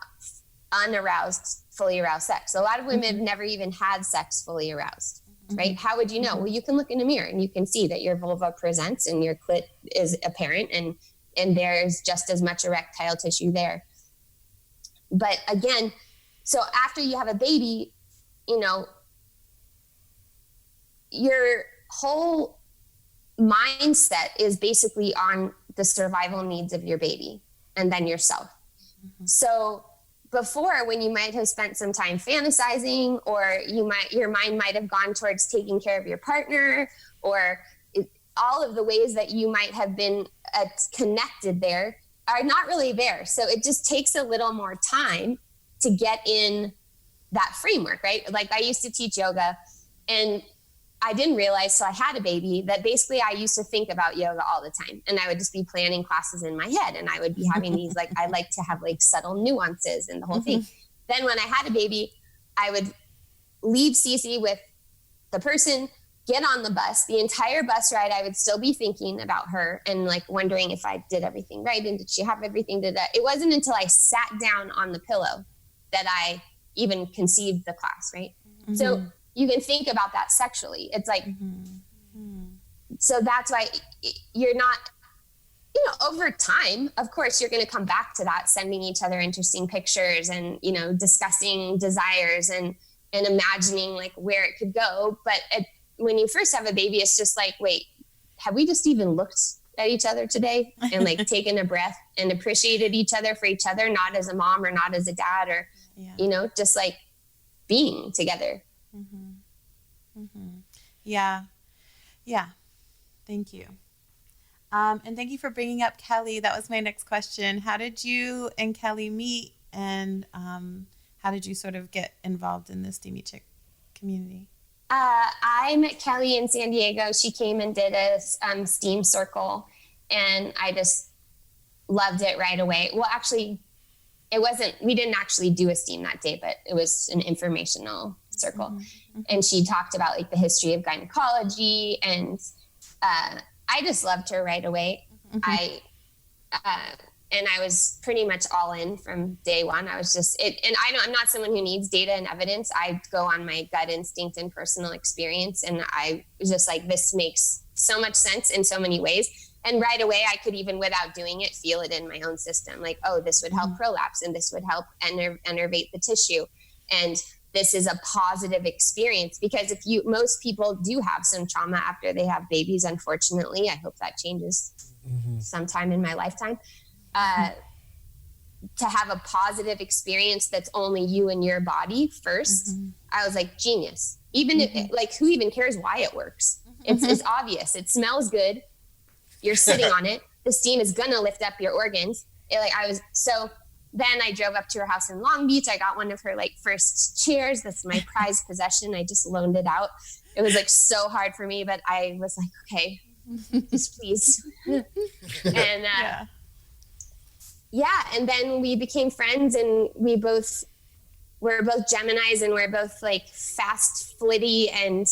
unaroused, fully aroused sex. A lot of women have never even had sex fully aroused, right? How would you know? Well, you can look in a mirror and you can see that your vulva presents and your clit is apparent, and there's just as much erectile tissue there. But again, so after you have a baby, you know, your whole mindset is basically on the survival needs of your baby and then yourself. So before, when you might have spent some time fantasizing, or your mind might have gone towards taking care of your partner, or all of the ways that you might have been connected there are not really there. So it just takes a little more time to get in that framework, right? Like, I used to teach yoga, and I didn't realize, so I had a baby, that basically I used to think about yoga all the time. And I would just be planning classes in my head, and I would be having these, like, I like to have like subtle nuances and the whole thing. Then when I had a baby, I would leave Cece with the person, get on the bus. The entire bus ride, I would still be thinking about her and like wondering if I did everything right, and did she have everything to that. It wasn't until I sat down on the pillow that I even conceived the class, right? So you can think about that sexually. It's like, so that's why you're not, you know, over time, of course, you're going to come back to that, sending each other interesting pictures and, you know, discussing desires and imagining like where it could go. But when you first have a baby, it's just like, wait, have we just even looked at each other today and like taken a breath and appreciated each other for each other, not as a mom or not as a dad, or, you know, just like being together. Yeah. Thank you. And thank you for bringing up Keli. That was my next question. How did you and Keli meet, and how did you sort of get involved in the Steamy Chick community? I met Keli in San Diego. She came and did a STEAM circle, and I just loved it right away. Well, actually, we didn't actually do a STEAM that day, but it was an informational circle. And she talked about like the history of gynecology, and I just loved her right away. And I was pretty much all in from day one. I was just and I'm not someone who needs data and evidence. I go on my gut instinct and personal experience. And I was just like, this makes so much sense in so many ways. And right away, I could, even without doing it, feel it in my own system. Like, oh, this would help prolapse, and this would help innervate the tissue. And this is a positive experience, because most people do have some trauma after they have babies. Unfortunately, I hope that changes sometime in my lifetime. To have a positive experience that's only you and your body first, I was like, genius. Even if, like, who even cares why it works? It's obvious. It smells good. You're sitting on it. The steam is gonna lift up your organs. Then I drove up to her house in Long Beach. I got one of her like first chairs. That's my prized possession. I just loaned it out. It was like so hard for me, but I was like, okay, just please. And yeah. And then we became friends, and we're both Geminis, and we're both like fast, flitty, and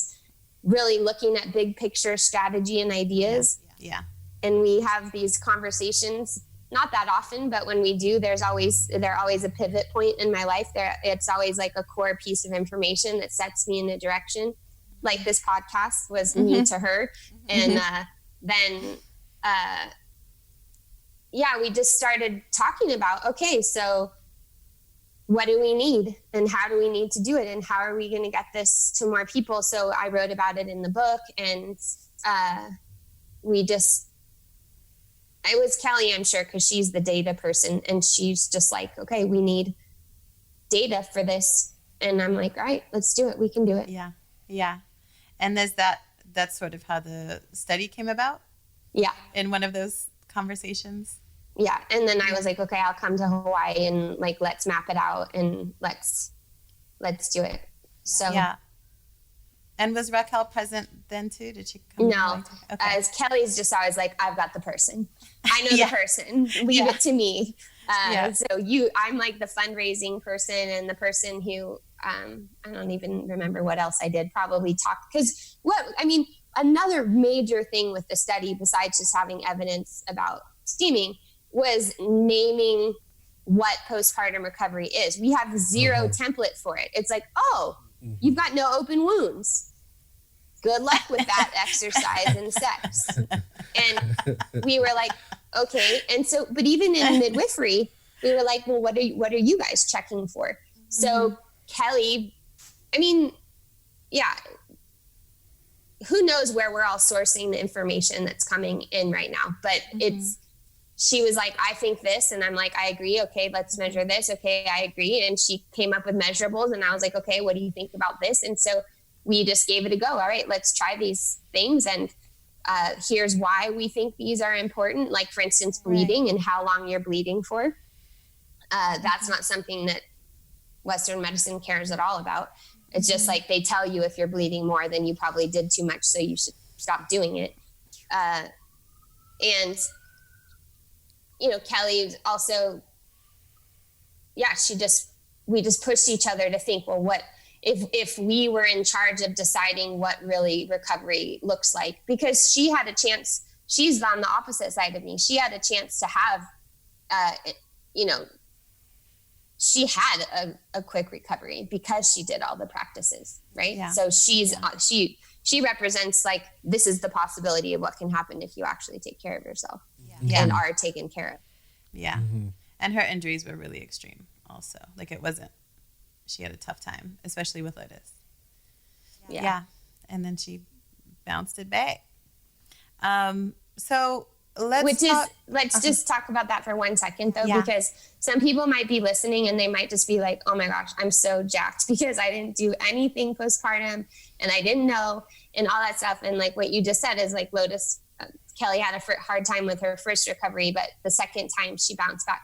really looking at big picture strategy and ideas. Yeah. And we have these conversations, not that often, but when we do, they're always a pivot point in my life. It's always like a core piece of information that sets me in a direction. Like this podcast was me to her. And then we just started talking about, okay, so what do we need and how do we need to do it and how are we going to get this to more people? So I wrote about it in the book, and it was Keli, I'm sure, because she's the data person, and she's just like, okay, we need data for this. And I'm like, all right, let's do it. We can do it. Yeah. Yeah. And that's sort of how the study came about? Yeah. In one of those conversations? Yeah. And then I was like, okay, I'll come to Hawaii and like, let's map it out and let's do it. So yeah. And was Raquel present then too? Did she come? No. Okay. As Kelly's just always like, I've got the person. I know the person. Leave it to me. So I'm like the fundraising person and the person who, I don't even remember what else I did. Probably talk, because another major thing with the study, besides just having evidence about steaming, was naming what postpartum recovery is. We have zero template for it. It's like, you've got no open wounds. Good luck with that exercise and sex. And we were like, okay. And so, but even in midwifery, we were like, well, what are you guys checking for? So Keli, who knows where we're all sourcing the information that's coming in right now, but she was like, I think this. And I'm like, I agree. Okay, let's measure this. Okay, I agree. And she came up with measurables. And I was like, okay, what do you think about this? And so we just gave it a go. All right, let's try these things. And here's why we think these are important. Like, for instance, bleeding and how long you're bleeding for. That's not something that Western medicine cares at all about. It's just like they tell you if you're bleeding more, then you probably did too much, so you should stop doing it. And Keli also, we just pushed each other to think, well, what if we were in charge of deciding what really recovery looks like? Because she had a chance, she's on the opposite side of me. She had a chance to have, she had a quick recovery because she did all the practices, right? Yeah. So she represents like, this is the possibility of what can happen if you actually take care of yourself and are taken care of. Yeah. And her injuries were really extreme also. Like she had a tough time, especially with Lotus. Yeah. And then she bounced it back. So let's just talk about that for 1 second though, because some people might be listening and they might just be like, oh my gosh, I'm so jacked because I didn't do anything postpartum and I didn't know and all that stuff. And like what you just said is like Lotus, Keli had a hard time with her first recovery, but the second time she bounced back.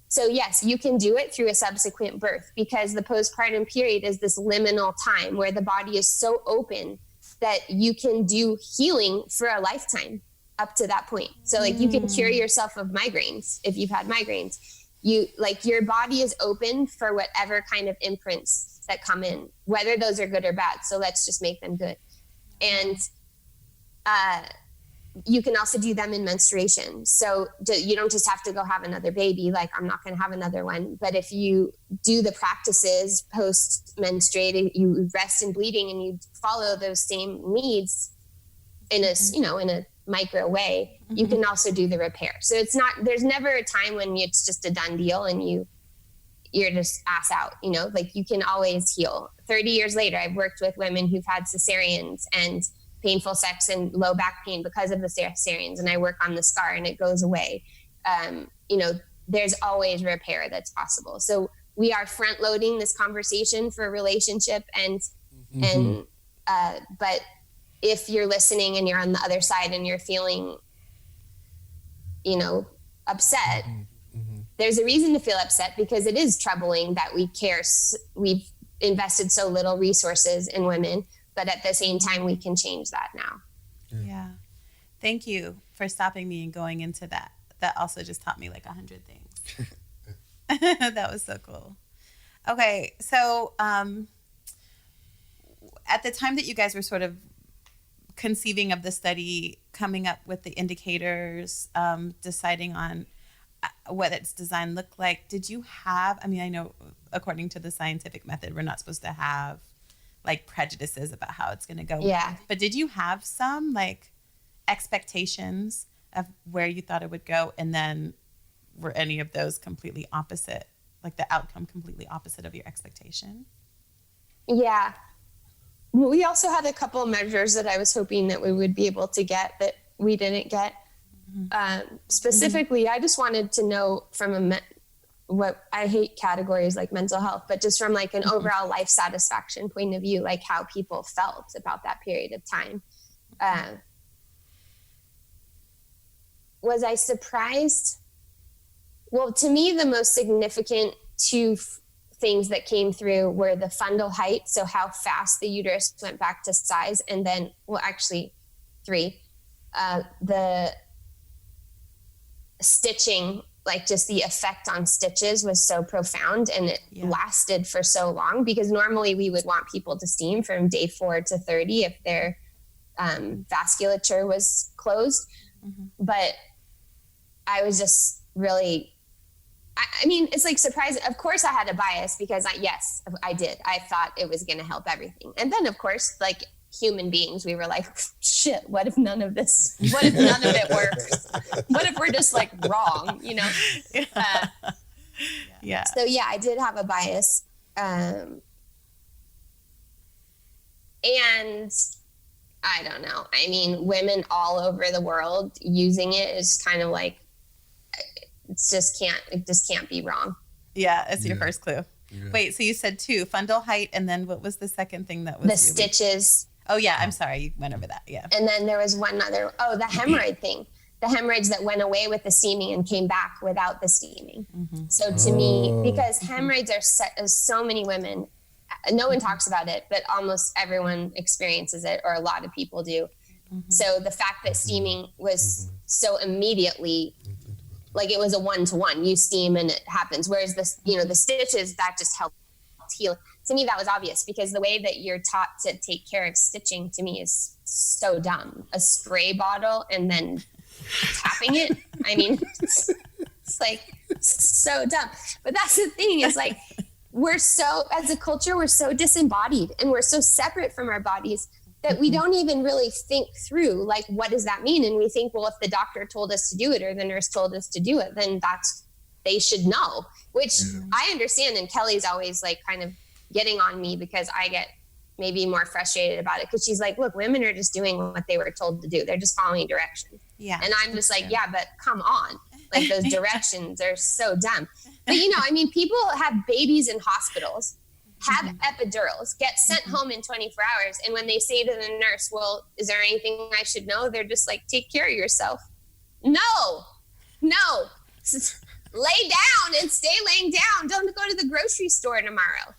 So yes, you can do it through a subsequent birth because the postpartum period is this liminal time where the body is so open that you can do healing for a lifetime up to that point. So like you can cure yourself of migraines if you've had migraines. Your body is open for whatever kind of imprints that come in, whether those are good or bad. So let's just make them good. And you can also do them in menstruation. So you don't just have to go have another baby. Like, I'm not going to have another one. But if you do the practices post-menstruated, you rest in bleeding and you follow those same needs in a micro way, you can also do the repair. So there's never a time when it's just a done deal and you're just ass out, like you can always heal. 30 years later, I've worked with women who've had cesareans and painful sex and low back pain because of the cesareans, and I work on the scar and it goes away. There's always repair that's possible. So we are front loading this conversation for a relationship but if you're listening and you're on the other side and you're feeling, upset, there's a reason to feel upset because it is troubling that we've invested so little resources in women. But at the same time, we can change that now. Yeah. Thank you for stopping me and going into that. That also just taught me like 100 things. That was so cool. Okay, so at the time that you guys were sort of conceiving of the study, coming up with the indicators, deciding on what its design looked like, did you have, I mean, I know according to the scientific method, we're not supposed to have like prejudices about how it's going to go. Yeah. But did you have some like expectations of where you thought it would go? And then were any of those completely opposite, like the outcome completely opposite of your expectation? Yeah. Well, we also had a couple of measures that I was hoping that we would be able to get that we didn't get. Specifically, I just wanted to know from what I hate categories like mental health, but just from like an overall life satisfaction point of view, like how people felt about that period of time. Was I surprised? Well, to me, the most significant two things that came through were the fundal height, so how fast the uterus went back to size, and then, well, actually, three, the stitching, like just the effect on stitches was so profound, and it lasted for so long, because normally we would want people to steam from day 4 to 30 if their vasculature was closed. But I was just really, I mean, it's like surprising. Of course I had a bias because I did. I thought it was going to help everything. And then of course, like human beings, we were like, shit, what if none of it works? What if we're just like wrong, you know? Yeah. So yeah, I did have a bias. And I don't know. I mean, women all over the world using it is kind of like, it just can't be wrong. Yeah, it's your first clue. Yeah. Wait, so you said 2, fundal height, and then what was the second thing that was the stitches? Oh yeah, I'm sorry, you went over that. Yeah. And then there was one other. Oh, the hemorrhoid thing. The hemorrhoids that went away with the steaming and came back without the steaming. So to me, because hemorrhoids are so many women, no one talks about it, but almost everyone experiences it, or a lot of people do. So the fact that steaming was so immediately, like it was a 1-to-1, you steam and it happens. Whereas the stitches, that just helped heal. To me, that was obvious, because the way that you're taught to take care of stitching to me is so dumb. A spray bottle and then tapping it. I mean, it's like so dumb. But that's the thing, is like, as a culture, we're so disembodied and we're so separate from our bodies that we don't even really think through, like, what does that mean? And we think, well, if the doctor told us to do it or the nurse told us to do it, then they should know, which I understand. And Kelly's always like kind of getting on me because I get maybe more frustrated about it, because she's like, look, women are just doing what they were told to do. They're just following directions. Yeah. And I'm just like, yeah, but come on. Like, those directions are so dumb. But, I mean, people have babies in hospitals, have epidurals, get sent home in 24 hours. And when they say to the nurse, well, is there anything I should know? They're just like, take care of yourself. No. Lay down and stay laying down. Don't go to the grocery store tomorrow.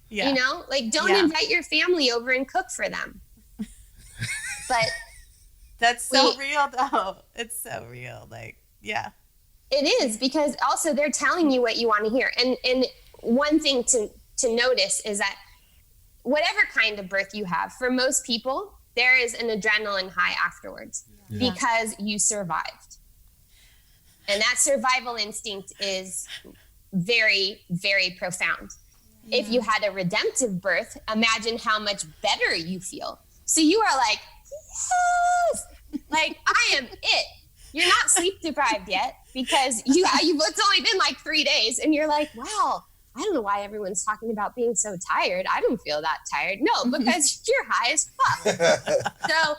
Yeah. Don't invite your family over and cook for them. But that's so real, though. It's so real. Like, yeah. It is, because also they're telling you what you want to hear. And one thing to notice is that whatever kind of birth you have, for most people, there is an adrenaline high afterwards because you survived. And that survival instinct is very, very profound. Yeah. If you had a redemptive birth, imagine how much better you feel. So you are like, yes, like, I am it. You're not sleep deprived yet, because it's only been like 3 days, and you're like, wow, I don't know why everyone's talking about being so tired. I don't feel that tired. No, because you're high as fuck. So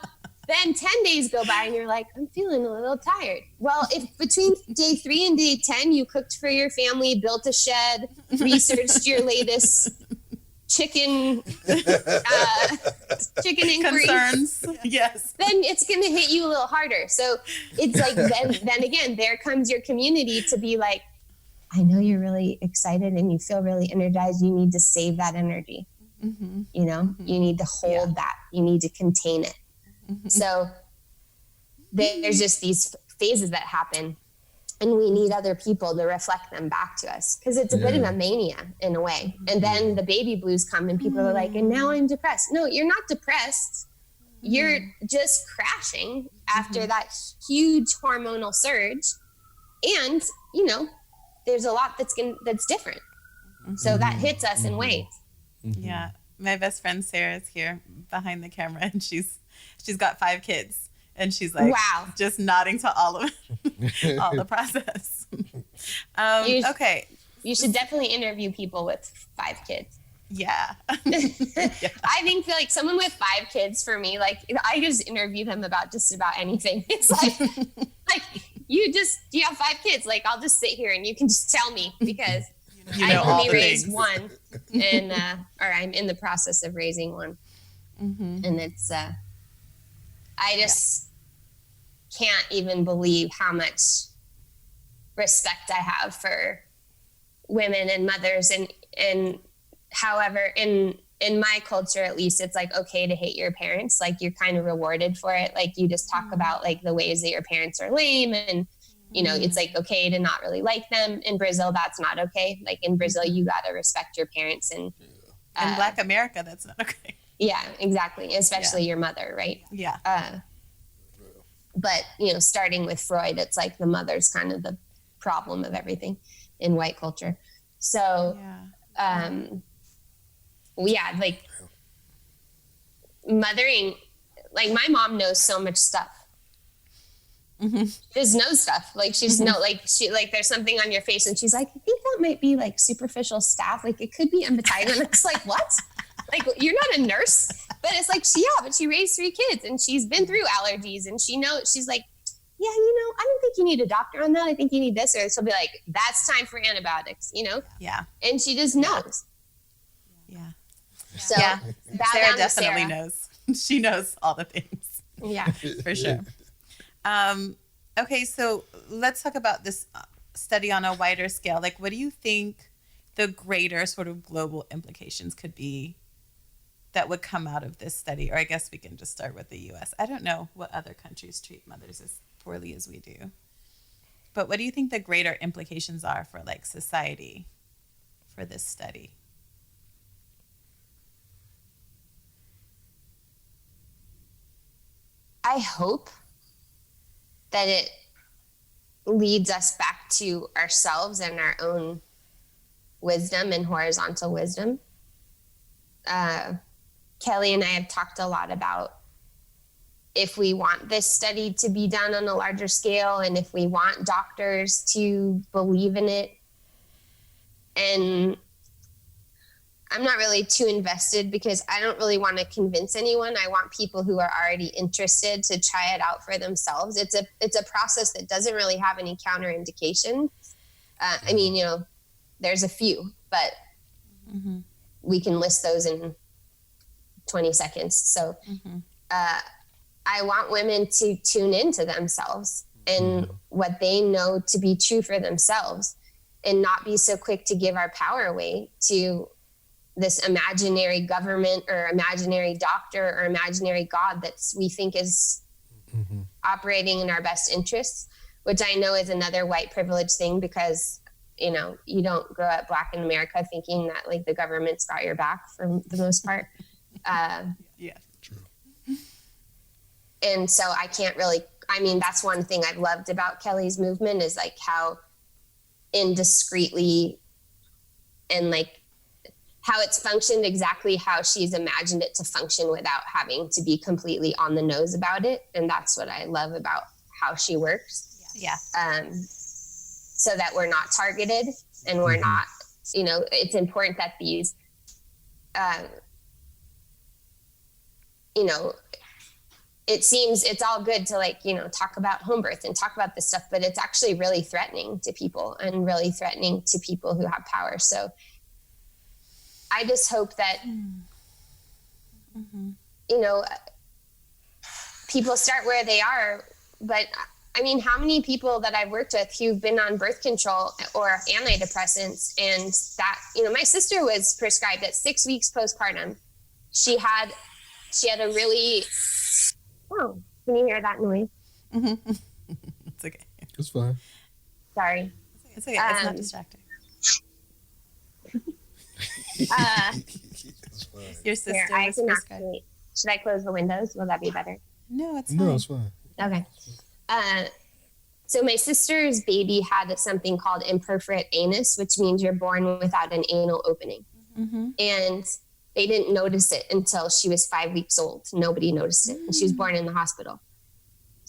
then 10 days go by and you're like, I'm feeling a little tired. Well, if between day 3 and day 10, you cooked for your family, built a shed, researched your latest chicken inquiries, concerns, yes, then it's going to hit you a little harder. So it's like, then again, there comes your community to be like, I know you're really excited and you feel really energized. You need to save that energy. You need to hold that. You need to contain it. So there's just these phases that happen. And we need other people to reflect them back to us, because it's a bit of a mania in a way. And then the baby blues come and people are like, and now I'm depressed. No, you're not depressed. You're just crashing after that huge hormonal surge. And, you know, there's a lot that's different. So that hits us in ways. Yeah. My best friend Sarah is here behind the camera, and she's got 5 kids. And she's like, wow, just nodding to all of all the process. Okay. You should definitely interview people with 5 kids. Yeah. I think like someone with 5 kids, for me, like I just interview them about just about anything. It's like you have 5 kids. Like I'll just sit here and you can just tell me, because I only raised one, and or I'm in the process of raising one, and it's I just can't even believe how much respect I have for women and mothers, and however in my culture, at least, it's like okay to hate your parents. Like you're kind of rewarded for it. Like you just talk about like the ways that your parents are lame, and you know, it's like okay to not really like them. In Brazil, that's not okay. Like in Brazil, you got to respect your parents, and in Black America, that's not okay. Yeah, exactly. Especially your mother, right? Yeah. But, you know, starting with Freud, it's like the mother's kind of the problem of everything in white culture. So, like mothering, like my mom knows so much stuff. She just knows stuff. Like she's there's something on your face and she's like, I think that might be like superficial staph. Like it could be impetigo. And it's like, what? Like, you're not a nurse, but it's like, but she raised 3 kids and she's been through allergies, and she knows, she's like, yeah, you know, I don't think you need a doctor on that. I think you need this. Or she'll be like, that's time for antibiotics, you know? Yeah. And she just knows. Yeah. So Sarah definitely knows. She knows all the things. Yeah. For sure. Okay. So let's talk about this study on a wider scale. Like, what do you think the greater sort of global implications could be that would come out of this study? Or I guess we can just start with the U.S. I don't know what other countries treat mothers as poorly as we do. But what do you think the greater implications are for like society for this study? I hope that it leads us back to ourselves and our own wisdom and horizontal wisdom. Keli and I have talked a lot about if we want this study to be done on a larger scale and if we want doctors to believe in it. And I'm not really too invested because I don't really want to convince anyone. I want people who are already interested to try it out for themselves. It's a process that doesn't really have any counterindication. I mean, you know, there's a few, but we can list those in 20 seconds. So I want women to tune into themselves and what they know to be true for themselves, and not be so quick to give our power away to this imaginary government or imaginary doctor or imaginary God that we think is operating in our best interests, which I know is another white privilege thing, because, you know, you don't grow up Black in America thinking that like the government's got your back for the most part. Yeah, true. And so I can't really, I mean, that's one thing I've loved about Keli's movement is like how indiscreetly and like how it's functioned exactly how she's imagined it to function without having to be completely on the nose about it. And that's what I love about how she works. Yeah. So that we're not targeted and we're not, you know, it's important that these, you know, it seems it's all good to like, you know, talk about home birth and talk about this stuff, but it's actually really threatening to people and really threatening to people who have power. So I just hope that, you know, people start where they are. But I mean, how many people that I've worked with who've been on birth control or antidepressants, and that, you know, my sister was prescribed at 6 weeks postpartum. She had a really, oh, can you hear that noise? It's okay. It's fine. Sorry. It's okay. It's not distracting. Your sister Here, I was can prescribed. actually, should I close the windows? Will that be better? No, it's fine. No, it's fine. Okay. So my sister's baby had something called imperforate anus, which means you're born without an anal opening. Mm-hmm. And they didn't notice it until she was 5 weeks old. Nobody noticed it. And she was born in the hospital.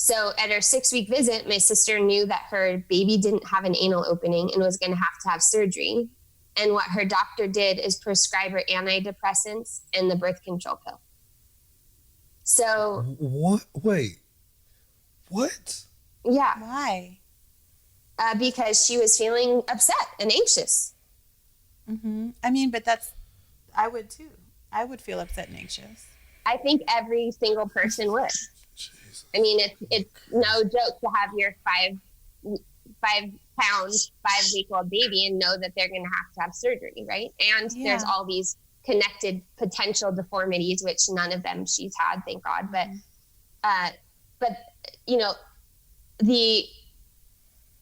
So at her 6-week visit, my sister knew that her baby didn't have an anal opening and was going to have surgery. And what her doctor did is prescribe her antidepressants and the birth control pill. So What? Wait. What? yeah, Why? because she was feeling upset and anxious. Mm-hmm. I mean, but I would too. I would feel upset and anxious. I think every single person would. Jesus. I mean, it's no joke to have your 5-pound, 5-week-old baby and know that they're going to have surgery, right? And there's all these connected potential deformities, which none of them she's had, thank God. But you know, the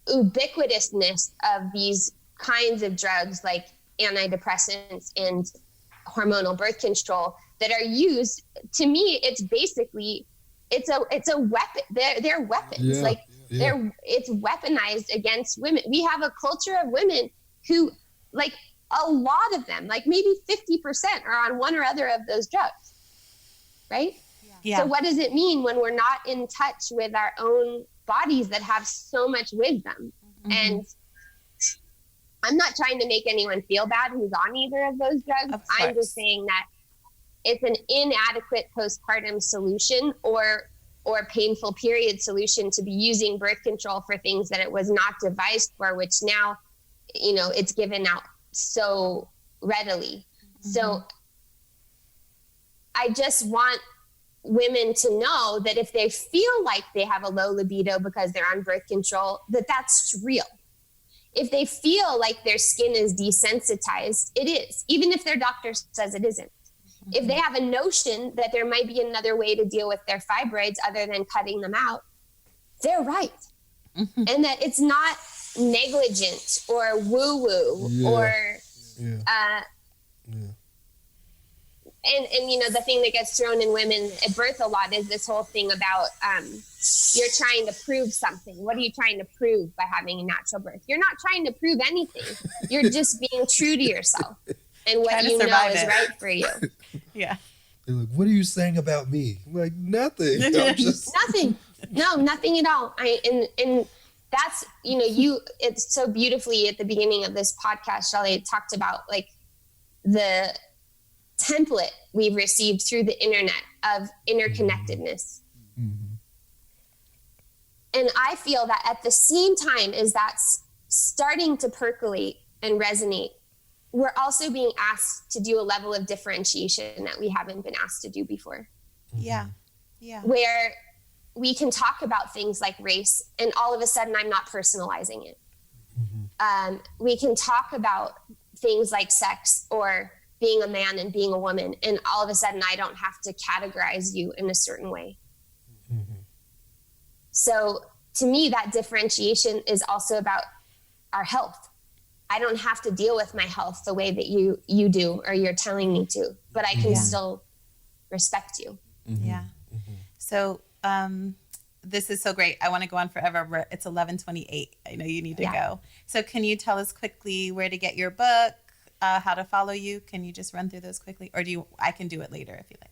ubiquitousness of these kinds of drugs like antidepressants and hormonal birth control that are used, to me, it's basically it's a weapon. They're weapons. It's weaponized against women. We have a culture of women who, like, a lot of them, like maybe 50% are on one or other of those drugs, right? Yeah. So what does it mean when we're not in touch with our own bodies that have so much wisdom? Mm-hmm. And I'm not trying to make anyone feel bad who's on either of those drugs. I'm just saying that it's an inadequate postpartum solution or painful period solution to be using birth control for things that it was not devised for, which now, you know, it's given out so readily. Mm-hmm. So I just want women to know that if they feel like they have a low libido because they're on birth control, that's real. If they feel like their skin is desensitized, it is, even if their doctor says it isn't. Mm-hmm. If they have a notion that there might be another way to deal with their fibroids other than cutting them out, they're right. Mm-hmm. And that it's not negligent or woo-woo or And you know, the thing that gets thrown in women at birth a lot is this whole thing about you're trying to prove something. What are you trying to prove by having a natural birth? You're not trying to prove anything. You're just being true to yourself and what you know is right for you. Yeah. They're like, what are you saying about me? I'm like, nothing. I'm just... Nothing. No, nothing at all. And that's, you know, it's so beautifully at the beginning of this podcast, Shelly talked about like the template we've received through the internet of interconnectedness. Mm-hmm. And I feel that at the same time as that's starting to percolate and resonate, we're also being asked to do a level of differentiation that we haven't been asked to do before. Yeah. Yeah. Where we can talk about things like race and all of a sudden I'm not personalizing it. Mm-hmm. We can talk about things like sex or being a man and being a woman, and all of a sudden I don't have to categorize you in a certain way. Mm-hmm. So to me, that differentiation is also about our health. I don't have to deal with my health the way that you do, or you're telling me to, but I can still respect you. Mm-hmm. Yeah. Mm-hmm. So this is so great. I want to go on forever. It's 11:28. I know you need to go. So can you tell us quickly where to get your book? How to follow you? Can you just run through those quickly? Or I can do it later if you like.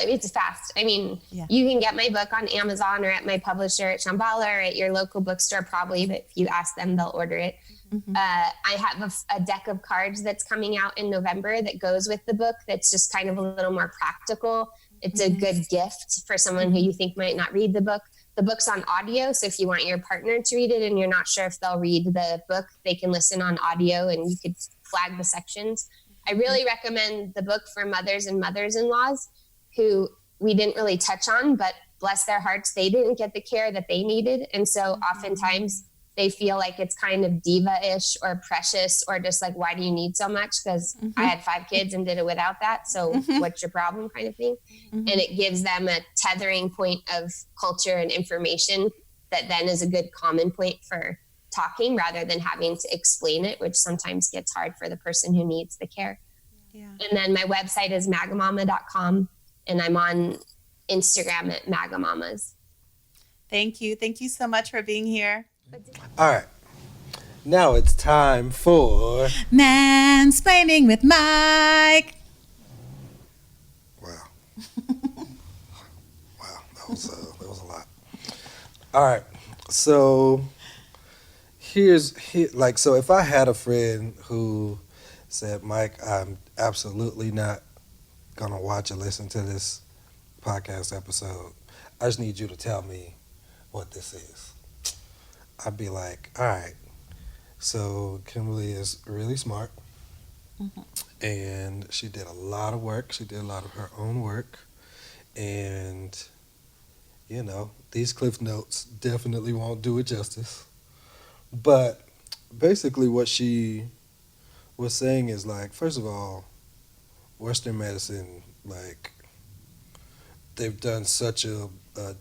It's fast. I mean, you can get my book on Amazon or at my publisher at Shambhala or at your local bookstore probably, but if you ask them, they'll order it. Mm-hmm. I have a deck of cards that's coming out in November that goes with the book that's just kind of a little more practical. It's a good gift for someone who you think might not read the book. The book's on audio, so if you want your partner to read it and you're not sure if they'll read the book, they can listen on audio and you could flag the sections. I really recommend the book for mothers and mothers-in-laws who we didn't really touch on, but bless their hearts, they didn't get the care that they needed. And so oftentimes they feel like it's kind of diva-ish or precious or just like, why do you need so much? Because I had 5 kids and did it without that. So what's your problem kind of thing? And it gives them a tethering point of culture and information that then is a good common point for talking rather than having to explain it, which sometimes gets hard for the person who needs the care. Yeah. And then my website is magamama.com, and I'm on Instagram at Magamamas. Thank you. Thank you so much for being here. All right. Now it's time for Mansplaining with Mike. Wow. Wow, that was a lot. All right. So so if I had a friend who said, "Mike, I'm absolutely not going to watch or listen to this podcast episode. I just need you to tell me what this is." I'd be like, "All right. So Kimberly is really smart, and she did a lot of work. She did a lot of her own work, and these Cliff Notes definitely won't do it justice. But basically, what she was saying is like, first of all, Western medicine, like, they've done such a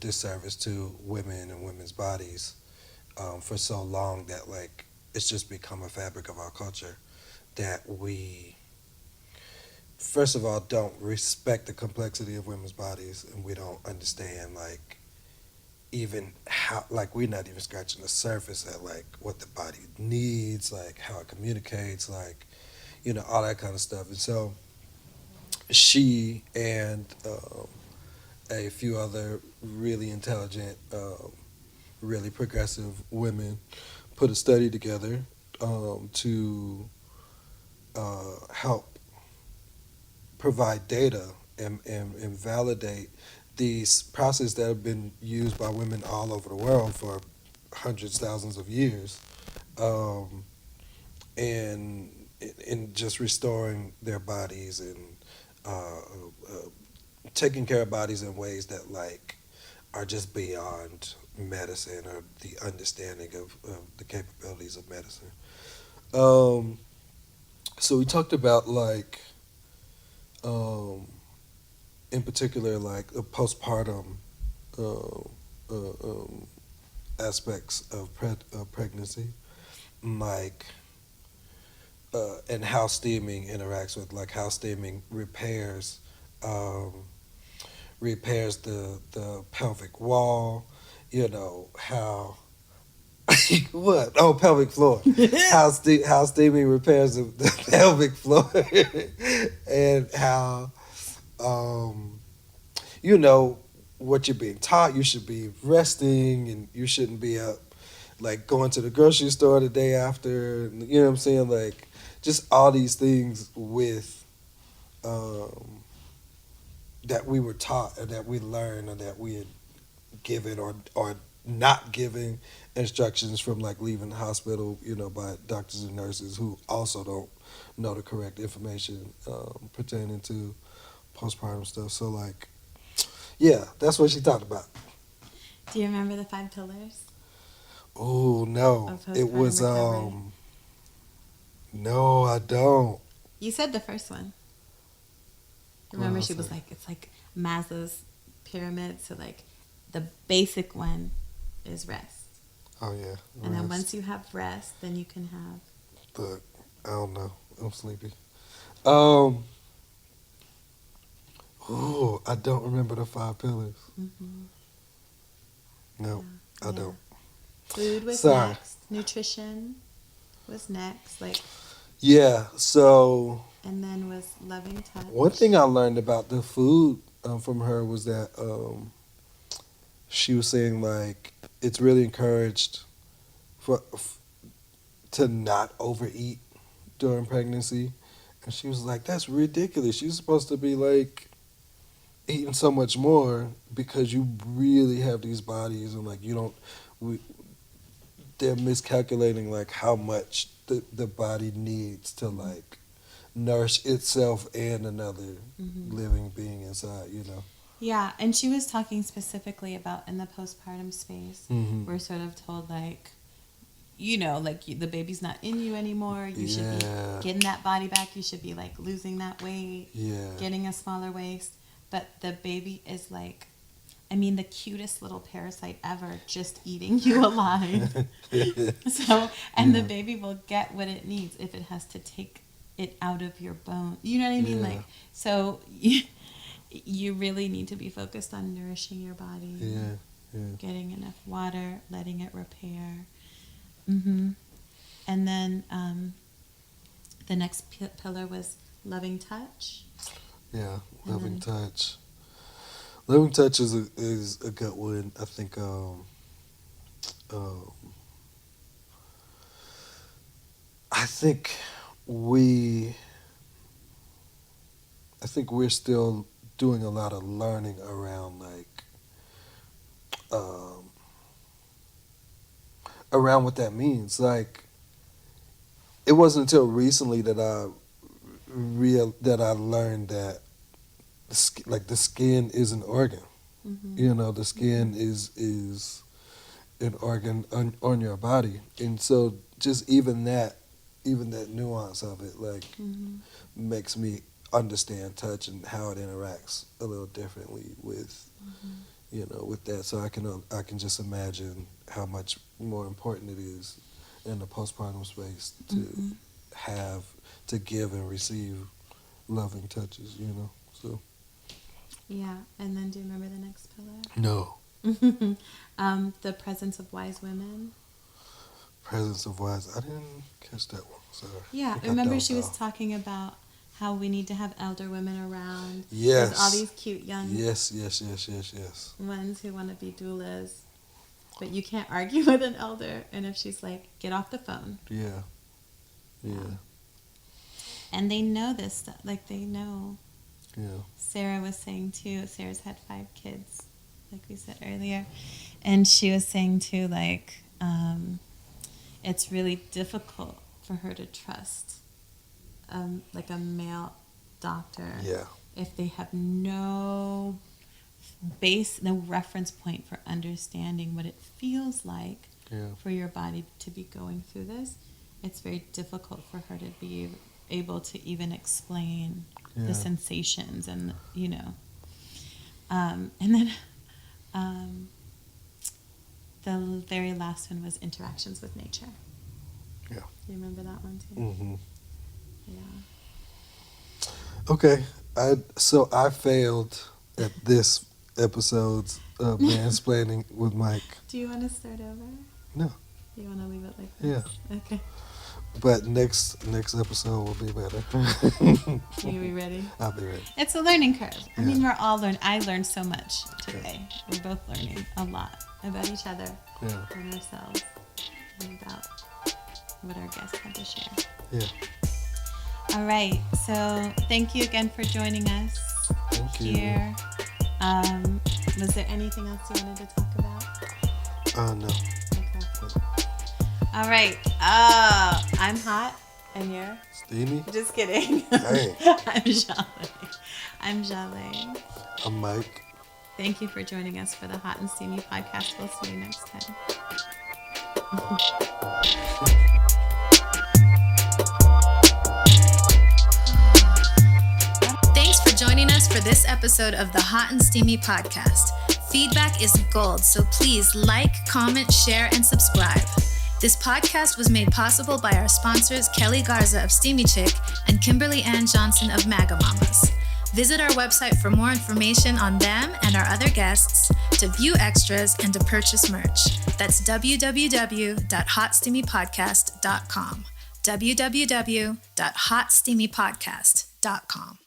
disservice to women and women's bodies for so long that like it's just become a fabric of our culture that we, first of all, don't respect the complexity of women's bodies, and we don't understand like even how, like, we're not even scratching the surface at like what the body needs, like how it communicates, like all that kind of stuff. And so she and a few other really intelligent, really progressive women put a study together to help provide data and validate these processes that have been used by women all over the world for hundreds, thousands of years, and in just restoring their bodies and taking care of bodies in ways that like are just beyond medicine or the understanding of the capabilities of medicine. So we talked about like in particular like the postpartum aspects of pregnancy, like and how steaming interacts with, like, how steaming repairs the pelvic wall, how what? Oh, pelvic floor. how steaming repairs the pelvic floor, and how what you're being taught. You should be resting, and you shouldn't be up like going to the grocery store the day after. You know what I'm saying? Like, just all these things with that we were taught, or that we learned, or that we had given or not giving instructions from, like, leaving the hospital, by doctors and nurses who also don't know the correct information pertaining to postpartum stuff. So, like, yeah, that's what she talked about. Do you remember the 5 pillars? Oh, no. It was, recovery? no, I don't. You said the first one. Remember, she was like, it's like Maslow's pyramid. So, like, the basic one is rest. Oh, yeah. And then once you have rest, then you can have... I don't know. I'm sleepy. Oh, I don't remember the 5 pillars. Mm-hmm. No, I don't. Food was next. Nutrition was next. Like... Yeah, so... And then was loving touch. One thing I learned about the food from her was that she was saying, like, it's really encouraged to not overeat during pregnancy. And she was like, that's ridiculous. You're supposed to be, like, eating so much more because you really have these bodies, and, like, they're miscalculating, like, how much the body needs to, like, nourish itself and another living being inside, Yeah, and she was talking specifically about in the postpartum space, we're sort of told, like, like, the baby's not in you anymore. You should be getting that body back. You should be, like, losing that weight, getting a smaller waist. But the baby is, like, I mean, the cutest little parasite ever, just eating you alive. So, and the baby will get what it needs if it has to take it out of your bone. You know what I mean? Yeah. Like, so you really need to be focused on nourishing your body. Yeah. Getting enough water, letting it repair. And then the next pillar was loving touch. Yeah, loving touch. Loving touch is a good one. I think we're still doing a lot of learning around around what that means. Like, it wasn't until recently that I learned that the skin is an organ. You know, the skin is an organ on your body, and so just even that nuance of it, like, makes me understand touch and how it interacts a little differently with with that. So I can just imagine how much more important it is in the postpartum space to give and receive loving touches. So. Yeah, and then do you remember the next pillar? No. The presence of wise women. Presence of wise. I didn't catch that one. Sorry. Yeah, remember she was talking about how we need to have elder women around. Yes. There's all these cute young Yes. ones who want to be doulas, but you can't argue with an elder. And if she's like, get off the phone. Yeah. And they know this stuff. Like, they know. Yeah. Sarah was saying too, Sarah's had 5 kids, like we said earlier. And she was saying too, like, it's really difficult for her to trust, like, a male doctor. Yeah. If they have no reference point for understanding what it feels like for your body to be going through this. It's very difficult for her to be able to even explain the sensations and, and then the very last one was interactions with nature. Yeah. You remember that one too? Mm-hmm. Yeah. Okay. I failed at this episode's Mansplaining with Mike. Do you want to start over? No. You want to leave it like this? Yeah. Okay. But next episode will be better. You be ready? I'll be ready. It's a learning curve. I Yeah. mean, we're all learning. I learned so much today. We're both learning a lot about each other and ourselves and about what our guests had to share. Yeah. All right. So thank you again for joining us here. Was there anything else you wanted to talk about? No. Okay. All right. I'm hot and you're? Steamy? Just kidding. Hey. I'm Jale. I'm Mike. Thank you for joining us for the Hot and Steamy podcast. We'll see you next time. Thanks for joining us for this episode of the Hot and Steamy podcast. Feedback is gold, so please like, comment, share, and subscribe. This podcast was made possible by our sponsors Keli Garza of Steamy Chick and Kimberly Ann Johnson of Magamamas. Visit our website for more information on them and our other guests, to view extras, and to purchase merch. That's www.hotsteamypodcast.com. www.hotsteamypodcast.com.